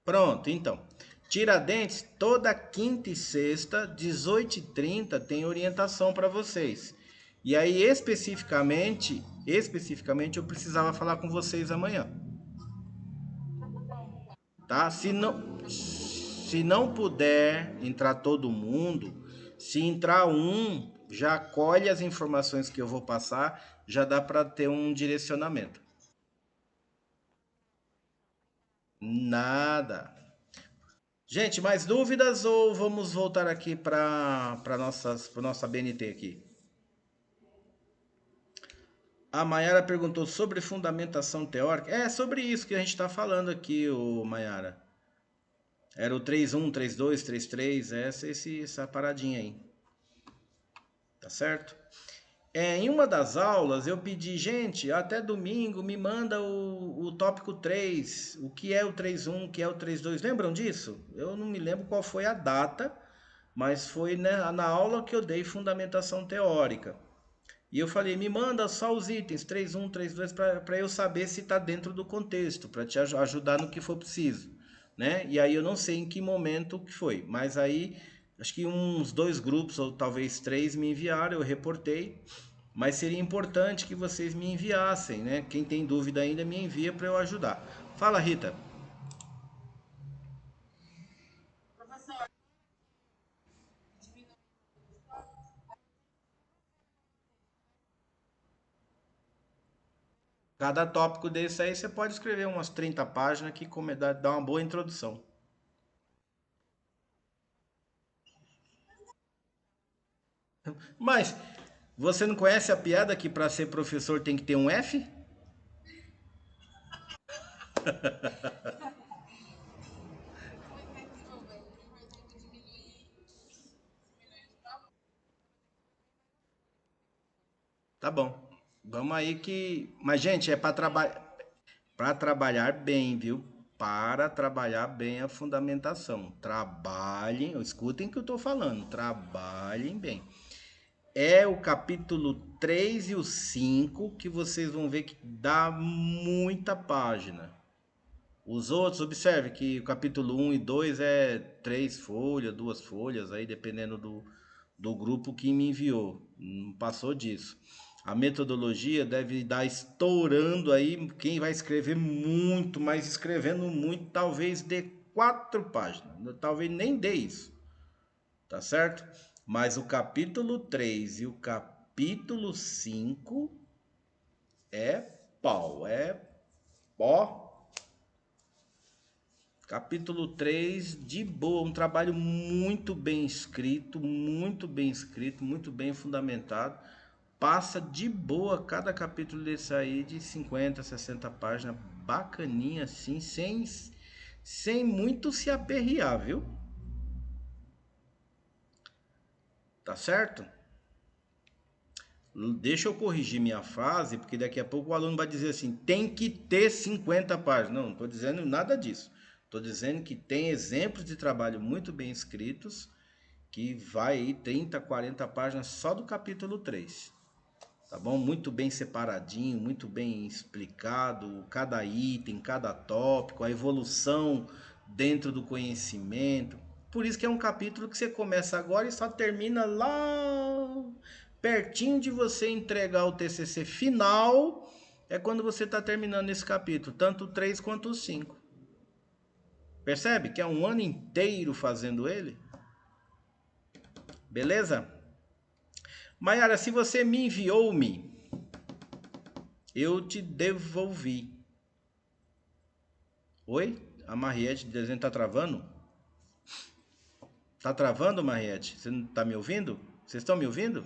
Pronto, então. Tiradentes, toda quinta e sexta, 18h30, tem orientação para vocês. E aí, especificamente, eu precisava falar com vocês amanhã, tá? Se não puder entrar todo mundo, se entrar um, já colhe as informações que eu vou passar, já dá para ter um direcionamento. Nada. Gente, mais dúvidas ou vamos voltar aqui para nossa BNT aqui? A Mayara perguntou sobre fundamentação teórica. É sobre isso que a gente está falando aqui, o Mayara. Era o 3.1, 3.2, 3.3, essa paradinha aí. Tá certo? Em uma das aulas eu pedi, gente, até domingo me manda o tópico 3, o que é o 3.1, o que é o 3.2. Lembram disso? Eu não me lembro qual foi a data, mas foi na aula que eu dei fundamentação teórica. E eu falei, me manda só os itens 3.1, 3.2 para eu saber se está dentro do contexto, para te ajudar no que for preciso, né? E aí eu não sei em que momento que foi, mas aí acho que uns dois grupos ou talvez três me enviaram, eu reportei, mas seria importante que vocês me enviassem, né? Quem tem dúvida ainda me envia para eu ajudar. Fala, Rita. Cada tópico desse aí você pode escrever umas 30 páginas que dá uma boa introdução. Mas você não conhece a piada que para ser professor tem que ter um F? Tá bom. Vamos aí que. Mas, gente, é para trabalhar bem, viu? Para trabalhar bem a fundamentação. Trabalhem, escutem o que eu estou falando. Trabalhem bem. É o capítulo 3 e o 5 que vocês vão ver que dá muita página. Os outros, observe que o capítulo um e 2 é 3 folhas, 2 folhas, aí dependendo do grupo que me enviou. Não passou disso. A metodologia deve dar estourando aí. Quem vai escrever muito, mas escrevendo muito, talvez dê 4 páginas. Talvez nem dê isso. Tá certo? Mas o capítulo 3 e o capítulo 5 é pau. É ó. Capítulo 3 de boa, um trabalho muito bem escrito, muito bem fundamentado. Passa de boa cada capítulo desse aí de 50, 60 páginas, bacaninha assim, sem muito se aperrear, viu? Tá certo? Deixa eu corrigir minha frase, porque daqui a pouco o aluno vai dizer assim: tem que ter 50 páginas. Não, não estou dizendo nada disso. Estou dizendo que tem exemplos de trabalho muito bem escritos, que vai aí 30, 40 páginas só do capítulo 3. Tá bom? Muito bem separadinho, muito bem explicado, cada item, cada tópico, a evolução dentro do conhecimento. Por isso que é um capítulo que você começa agora e só termina lá pertinho de você entregar o TCC final. É quando você está terminando esse capítulo, tanto o 3 quanto o 5. Percebe que é um ano inteiro fazendo ele? Beleza? Mayara, se você me enviou-me, eu te devolvi. Oi? A Mariette dizendo que tá travando? Tá travando, Mariette? Você não tá me ouvindo? Vocês estão me ouvindo?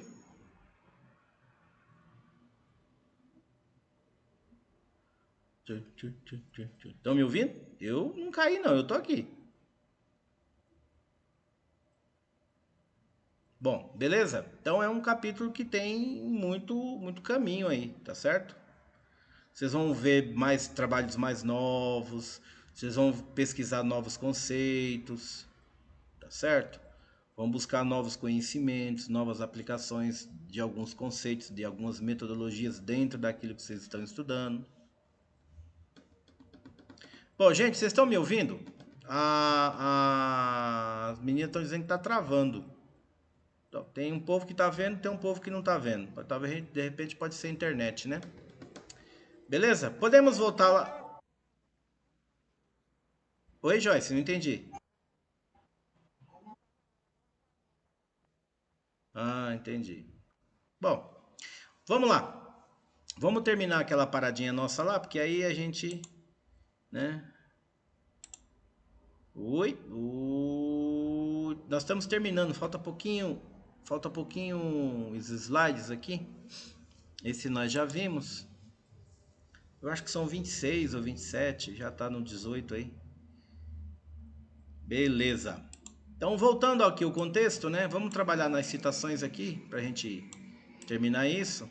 Estão me ouvindo? Eu não caí não, eu tô aqui. Bom, beleza? Então é um capítulo que tem muito caminho aí, tá certo? Vocês vão ver mais trabalhos mais novos, vocês vão pesquisar novos conceitos, tá certo? Vão buscar novos conhecimentos, novas aplicações de alguns conceitos, de algumas metodologias dentro daquilo que vocês estão estudando. Bom, gente, vocês estão me ouvindo? As meninas estão dizendo que está travando. Então, tem um povo que está vendo, tem um povo que não está vendo. Talvez, de repente, pode ser a internet, né? Beleza? Podemos voltar lá. Oi, Joyce, não entendi. Ah, entendi. Bom, vamos lá. Vamos terminar aquela paradinha nossa lá, porque aí a gente, né? Oi, nós estamos terminando, falta pouquinho os slides aqui. Esse nós já vimos. Eu acho que são 26 ou 27, já tá no 18 aí. Beleza. Então, voltando aqui ao contexto, né? Vamos trabalhar nas citações aqui pra gente terminar isso.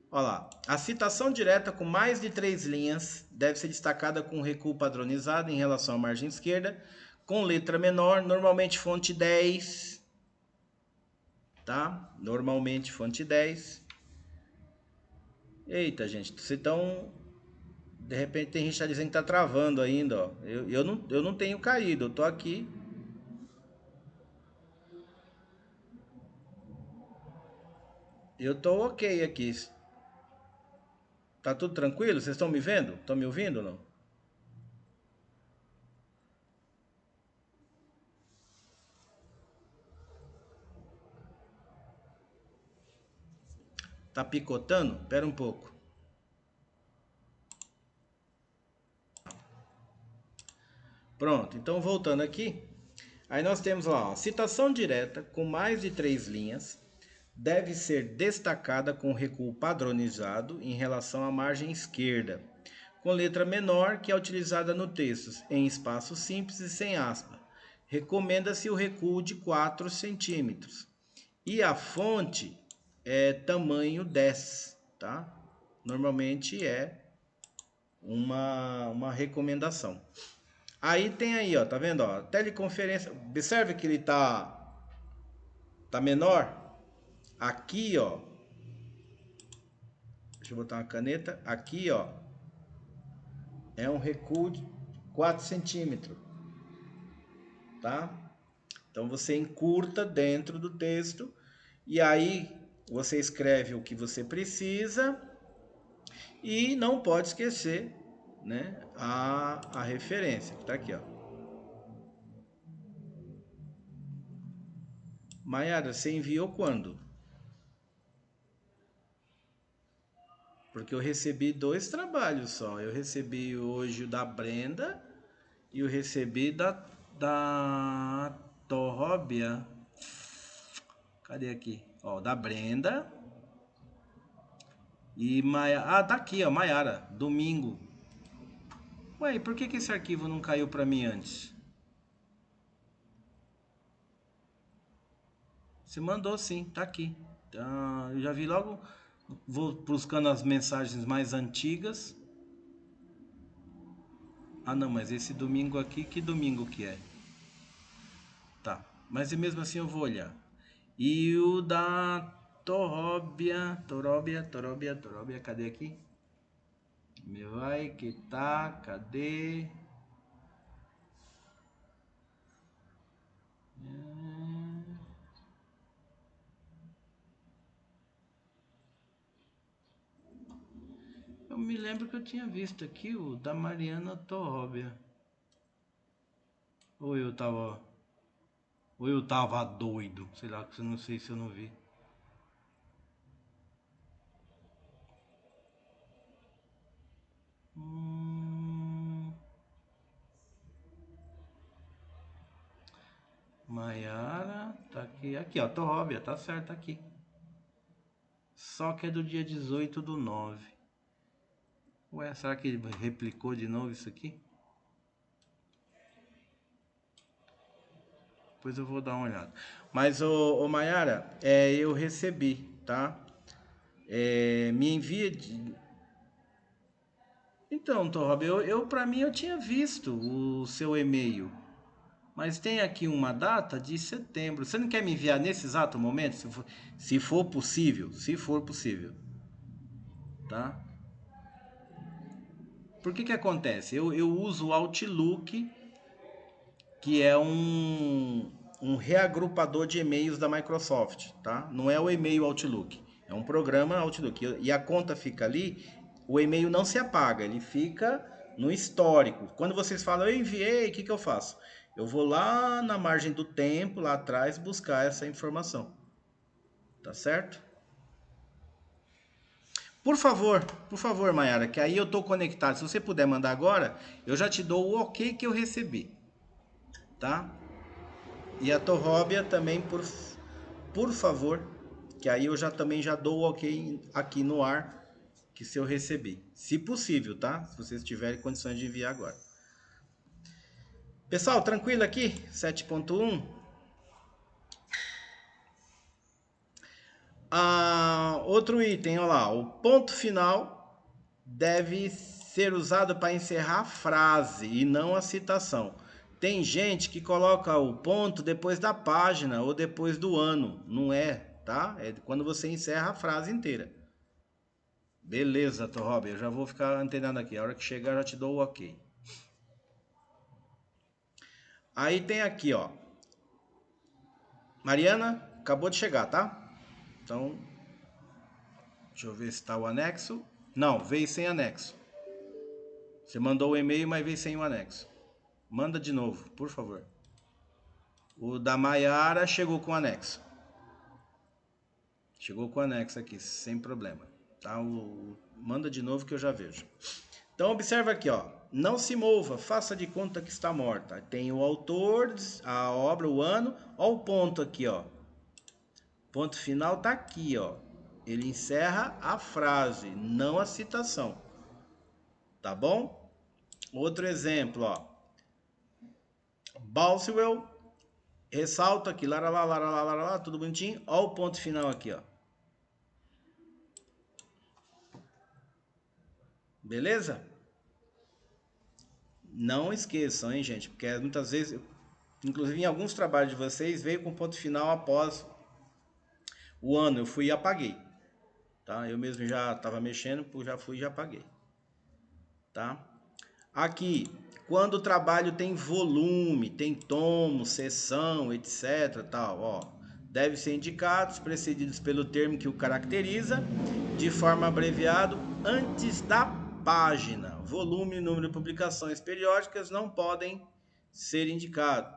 Olha lá, a citação direta com mais de 3 linhas deve ser destacada com recuo padronizado em relação à margem esquerda, com letra menor, normalmente fonte 10, tá? Normalmente fonte 10. Eita, gente, vocês estão... De repente tem gente que tá dizendo que tá travando ainda, ó. Eu não tenho caído, eu tô aqui. Eu tô ok aqui. Tá tudo tranquilo? Vocês estão me vendo? Estão me ouvindo ou não? Tá picotando? Pera um pouco. Pronto, então voltando aqui. Aí nós temos lá, ó, citação direta com mais de 3 linhas deve ser destacada com recuo padronizado em relação à margem esquerda, com letra menor que é utilizada no texto, em espaço simples e sem aspa. Recomenda-se o recuo de 4 centímetros. E a fonte é tamanho 10, tá? Normalmente é uma recomendação. Aí tem aí, ó, tá vendo, ó, teleconferência, observe que ele tá menor. Aqui, ó, deixa eu botar uma caneta, aqui, ó, é um recuo de 4 centímetros, tá? Então você encurta dentro do texto e aí você escreve o que você precisa e não pode esquecer, né, a referência, que tá aqui, ó. Maiara, você enviou quando? Porque eu recebi 2 trabalhos só. Eu recebi hoje o da Brenda e eu recebi da Torróbia. Cadê aqui? Ó, da Brenda e Maiara. Ah, tá aqui, ó, Maiara, domingo. Ué, e por que esse arquivo não caiu pra mim antes? Você mandou sim, tá aqui. Eu já vi logo, vou buscando as mensagens mais antigas. Ah não, mas esse domingo aqui, que domingo que é? Tá, mas mesmo assim eu vou olhar. E o da Toróbia, cadê aqui? Me vai que tá, cadê? Eu me lembro que eu tinha visto aqui o da Mariana Torróbia. Ou eu tava. Ou eu tava doido. Sei lá, que eu não sei se eu não vi. Maiara, tá aqui. Aqui, ó, Torróbia, tá certo aqui. Só que é do dia 18/9. Ué, será que ele replicou de novo isso aqui? Depois eu vou dar uma olhada. Mas, ô Maiara, eu recebi, tá? Me envia... Então, Tom Rob, para mim eu tinha visto o seu e-mail. Mas tem aqui uma data de setembro. Você não quer me enviar nesse exato momento? Se for possível. Se for possível. Tá? Por que acontece? Eu uso o Outlook, que é um reagrupador de e-mails da Microsoft, tá? Não é o e-mail Outlook, é um programa Outlook. E a conta fica ali, o e-mail não se apaga, ele fica no histórico. Quando vocês falam, eu enviei, o que eu faço? Eu vou lá na margem do tempo, lá atrás, buscar essa informação. Tá certo? Por favor, Mayara, que aí eu tô conectado. Se você puder mandar agora, eu já te dou o ok que eu recebi, tá? E a Torróbia também, por favor, que aí eu também já dou o ok aqui no ar, que se eu recebi. Se possível, tá? Se vocês tiverem condições de enviar agora. Pessoal, tranquilo aqui? 7.1. Outro item, olha lá. O ponto final deve ser usado para encerrar a frase e não a citação. Tem gente que coloca o ponto depois da página ou depois do ano. Não é, tá? É quando você encerra a frase inteira. Beleza, Rob, eu já vou ficar antenado aqui. A hora que chegar, eu já te dou o ok. Aí tem aqui, ó. Mariana, acabou de chegar, tá? Então, deixa eu ver se tá o anexo. Não, veio sem anexo. Você mandou o e-mail, mas veio sem o anexo. Manda de novo, por favor. O da Maiara chegou com anexo. Chegou com anexo aqui, sem problema. Tá? Manda de novo que eu já vejo. Então observa aqui, ó. Não se mova, faça de conta que está morta. Tem o autor, a obra, o ano. Ó o ponto aqui, ó. Ponto final tá aqui, ó. Ele encerra a frase, não a citação. Tá bom? Outro exemplo, ó. Boswell ressalta aqui, lá, tudo bonitinho. Ó o ponto final aqui, ó. Beleza? Não esqueçam, hein, gente? Porque muitas vezes, inclusive em alguns trabalhos de vocês, veio com ponto final após o ano. Eu fui e apaguei. Tá? Eu mesmo já estava mexendo, já fui e já apaguei. Tá? Aqui, quando o trabalho tem volume, tem tomo, seção, etc, tal, ó, deve ser indicados, precedidos pelo termo que o caracteriza, de forma abreviada, antes da página. Volume e número de publicações periódicas não podem ser indicados.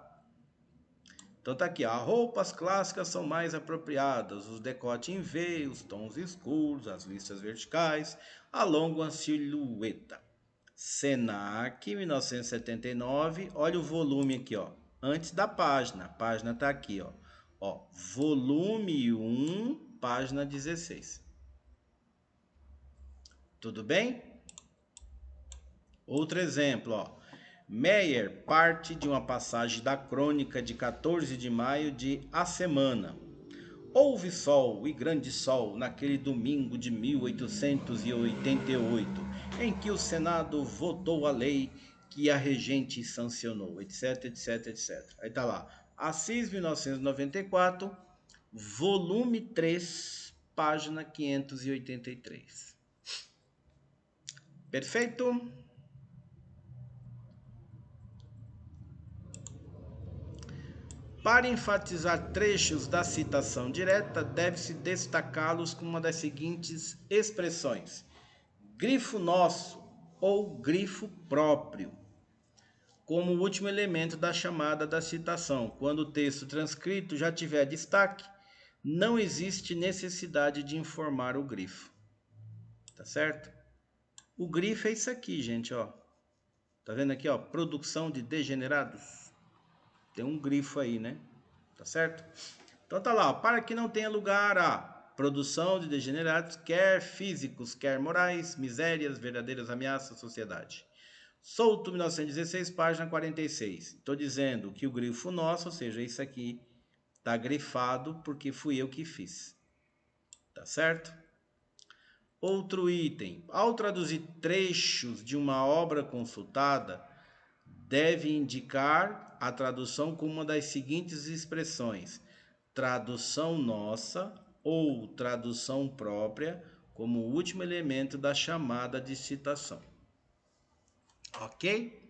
Então tá aqui, ó, roupas clássicas são mais apropriadas, os decote em V, os tons escuros, as listas verticais, alongam a silhueta. Senac, 1979, olha o volume aqui, ó, antes da página, a página tá aqui, ó, volume 1, página 16. Tudo bem? Outro exemplo, ó, Meyer parte de uma passagem da crônica de 14 de maio de A Semana. Houve sol e grande sol naquele domingo de 1888, em que o Senado votou a lei que a regente sancionou, etc, etc, etc. Aí tá lá, Assis, 1994, volume 3, página 583. Perfeito? Para enfatizar trechos da citação direta, deve-se destacá-los com uma das seguintes expressões: grifo nosso ou grifo próprio, como último elemento da chamada da citação. Quando o texto transcrito já tiver destaque, não existe necessidade de informar o grifo. Tá certo? O grifo é isso aqui, gente, ó. Tá vendo aqui, ó? Produção de degenerados. Tem um grifo aí, né? Tá certo? Então tá lá, ó. Para que não tenha lugar a produção de degenerados, quer físicos, quer morais, misérias, verdadeiras ameaças à sociedade. Souto, 1916, página 46. Estou dizendo que o grifo nosso, ou seja, isso aqui, tá grifado porque fui eu que fiz. Tá certo? Outro item. Ao traduzir trechos de uma obra consultada, deve indicar a tradução com uma das seguintes expressões: tradução nossa ou tradução própria, como último elemento da chamada de citação. Ok?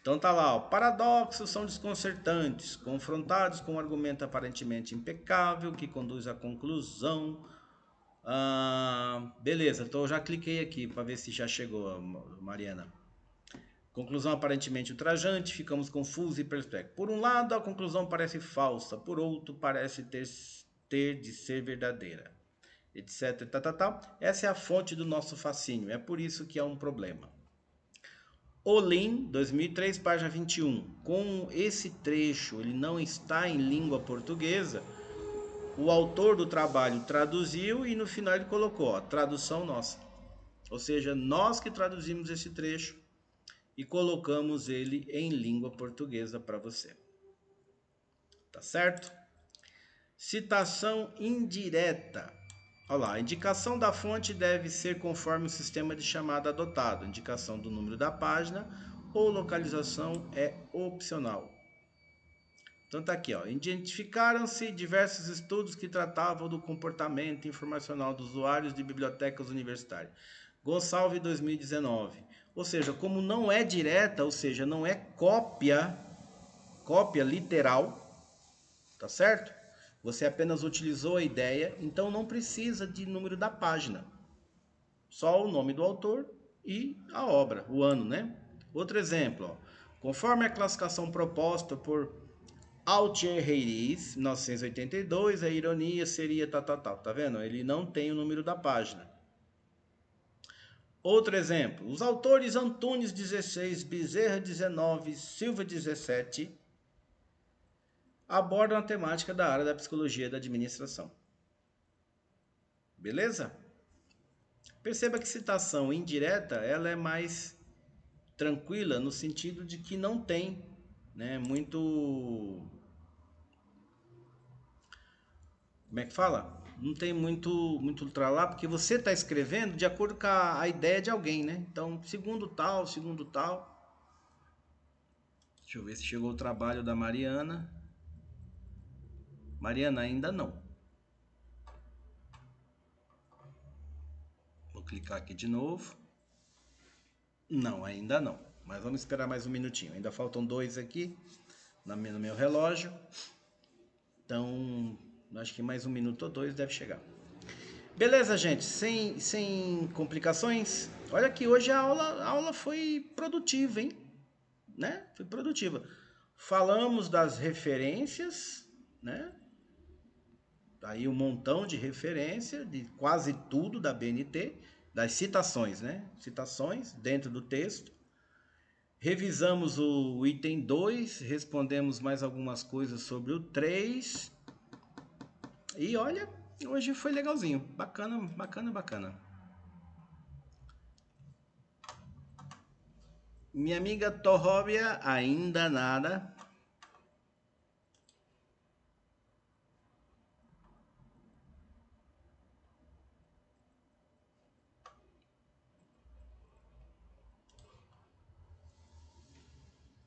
Então tá lá, ó. Paradoxos são desconcertantes, confrontados com um argumento aparentemente impecável que conduz à conclusão. Beleza, então eu já cliquei aqui para ver se já chegou, Mariana. Conclusão aparentemente ultrajante, ficamos confusos e perplexos. Por um lado, a conclusão parece falsa, por outro, parece ter de ser verdadeira, etc. Essa é a fonte do nosso fascínio, é por isso que é um problema. Olim, 2003, página 21. Como esse trecho ele não está em língua portuguesa, o autor do trabalho traduziu e no final ele colocou, ó, tradução nossa. Ou seja, nós que traduzimos esse trecho e colocamos ele em língua portuguesa para você. Tá certo? Citação indireta. Olha lá, a indicação da fonte deve ser conforme o sistema de chamada adotado. Indicação do número da página ou localização é opcional. Então tá aqui, ó. Identificaram-se diversos estudos que tratavam do comportamento informacional dos usuários de bibliotecas universitárias. Gonçalves 2019. Ou seja, como não é direta, ou seja, não é cópia literal, tá certo? Você apenas utilizou a ideia, então não precisa de número da página. Só o nome do autor e a obra, o ano, né? Outro exemplo, ó. Conforme a classificação proposta por Altier Reiris, 1982, a ironia seria tal. Tá vendo? Ele não tem o número da página. Outro exemplo, os autores Antunes 16, Bezerra 19, Silva 17 abordam a temática da área da psicologia e da administração. Beleza? Perceba que citação indireta ela é mais tranquila no sentido de que não tem, né, muito... Como é que fala? Não tem muito tralá, porque você está escrevendo de acordo com a ideia de alguém, né? Então, segundo tal. Deixa eu ver se chegou o trabalho da Mariana. Mariana, ainda não. Vou clicar aqui de novo. Não, ainda não. Mas vamos esperar mais um minutinho. Ainda faltam 2 aqui no meu relógio. Então, acho que mais 1 minuto ou 2 deve chegar. Beleza, gente? Sem complicações. Olha que hoje a aula foi produtiva, hein? Né? Foi produtiva. Falamos das referências, né? Aí um montão de referência de quase tudo da BNT, das citações, né? Citações dentro do texto. Revisamos o item 2, respondemos mais algumas coisas sobre o 3. E olha, hoje foi legalzinho. Bacana. Minha amiga Torróbia, ainda nada.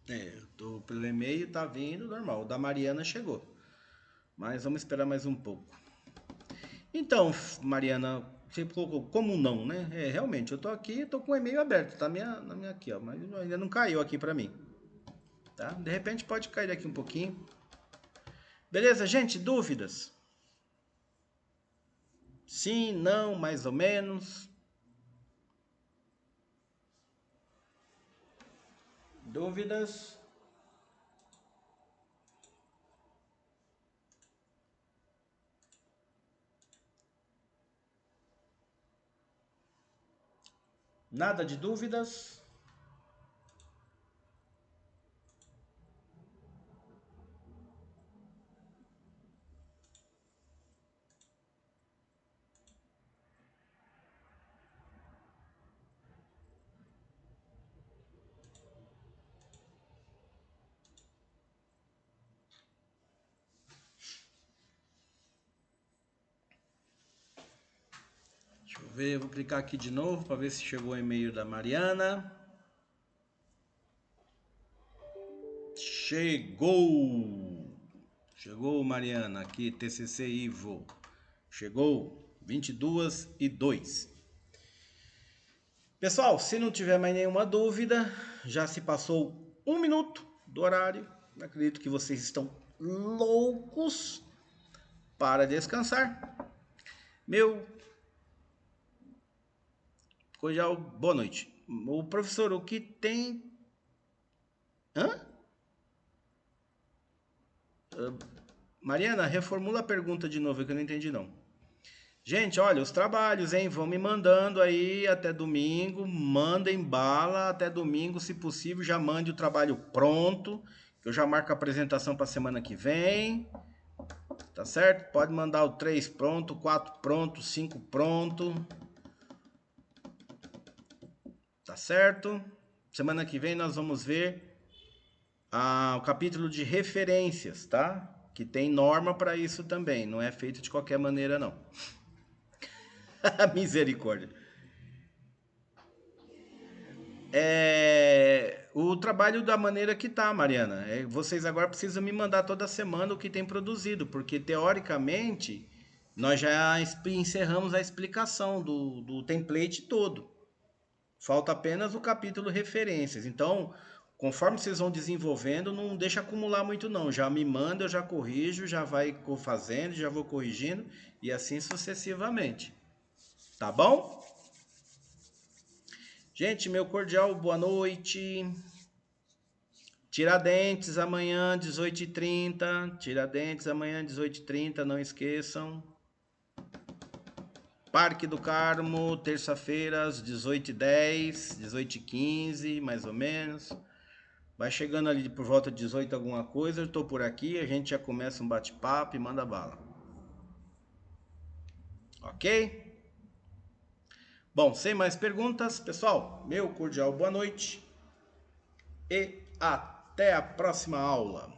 Eu tô pelo e-mail, tá vindo, normal. O da Mariana chegou. Mas vamos esperar mais um pouco. Então, Mariana, você colocou como não, né? Realmente, eu tô aqui, tô com o e-mail aberto, tá na minha aqui, ó, mas ainda não caiu aqui pra mim, tá? De repente pode cair daqui um pouquinho. Beleza, gente? Dúvidas? Sim, não, mais ou menos. Dúvidas? Nada de dúvidas? Deixa ver, vou clicar aqui de novo para ver se chegou o e-mail da Mariana. Chegou! Chegou, Mariana, aqui, TCC Ivo. Chegou, 22:02. Pessoal, se não tiver mais nenhuma dúvida, já se passou 1 minuto do horário. Acredito que vocês estão loucos para descansar. Meu cordial, boa noite. O professor, o que tem... Hã? Mariana, reformula a pergunta de novo, que eu não entendi não. Gente, olha, os trabalhos, hein? Vão me mandando aí até domingo. Mandem bala até domingo, se possível. Já mande o trabalho pronto, que eu já marco a apresentação para semana que vem. Tá certo? Pode mandar o 3 pronto, 4 pronto, 5 pronto. Tá certo? Semana que vem nós vamos ver o capítulo de referências, tá? Que tem norma para isso também. Não é feito de qualquer maneira, não. Misericórdia. O trabalho da maneira que tá, Mariana. Vocês agora precisam me mandar toda semana o que tem produzido, porque teoricamente nós já encerramos a explicação do template todo. Falta apenas o capítulo referências. Então, conforme vocês vão desenvolvendo, não deixa acumular muito não. Já me manda, eu já corrijo, já vai fazendo, já vou corrigindo e assim sucessivamente. Tá bom? Gente, meu cordial boa noite. Tiradentes amanhã, 18h30. Tiradentes amanhã, 18h30, não esqueçam. Parque do Carmo, terça-feira, às 18h10, 18h15, mais ou menos. Vai chegando ali por volta de 18 alguma coisa, eu tô por aqui, a gente já começa um bate-papo e manda bala. Ok? Bom, sem mais perguntas, pessoal, meu cordial boa noite e até a próxima aula.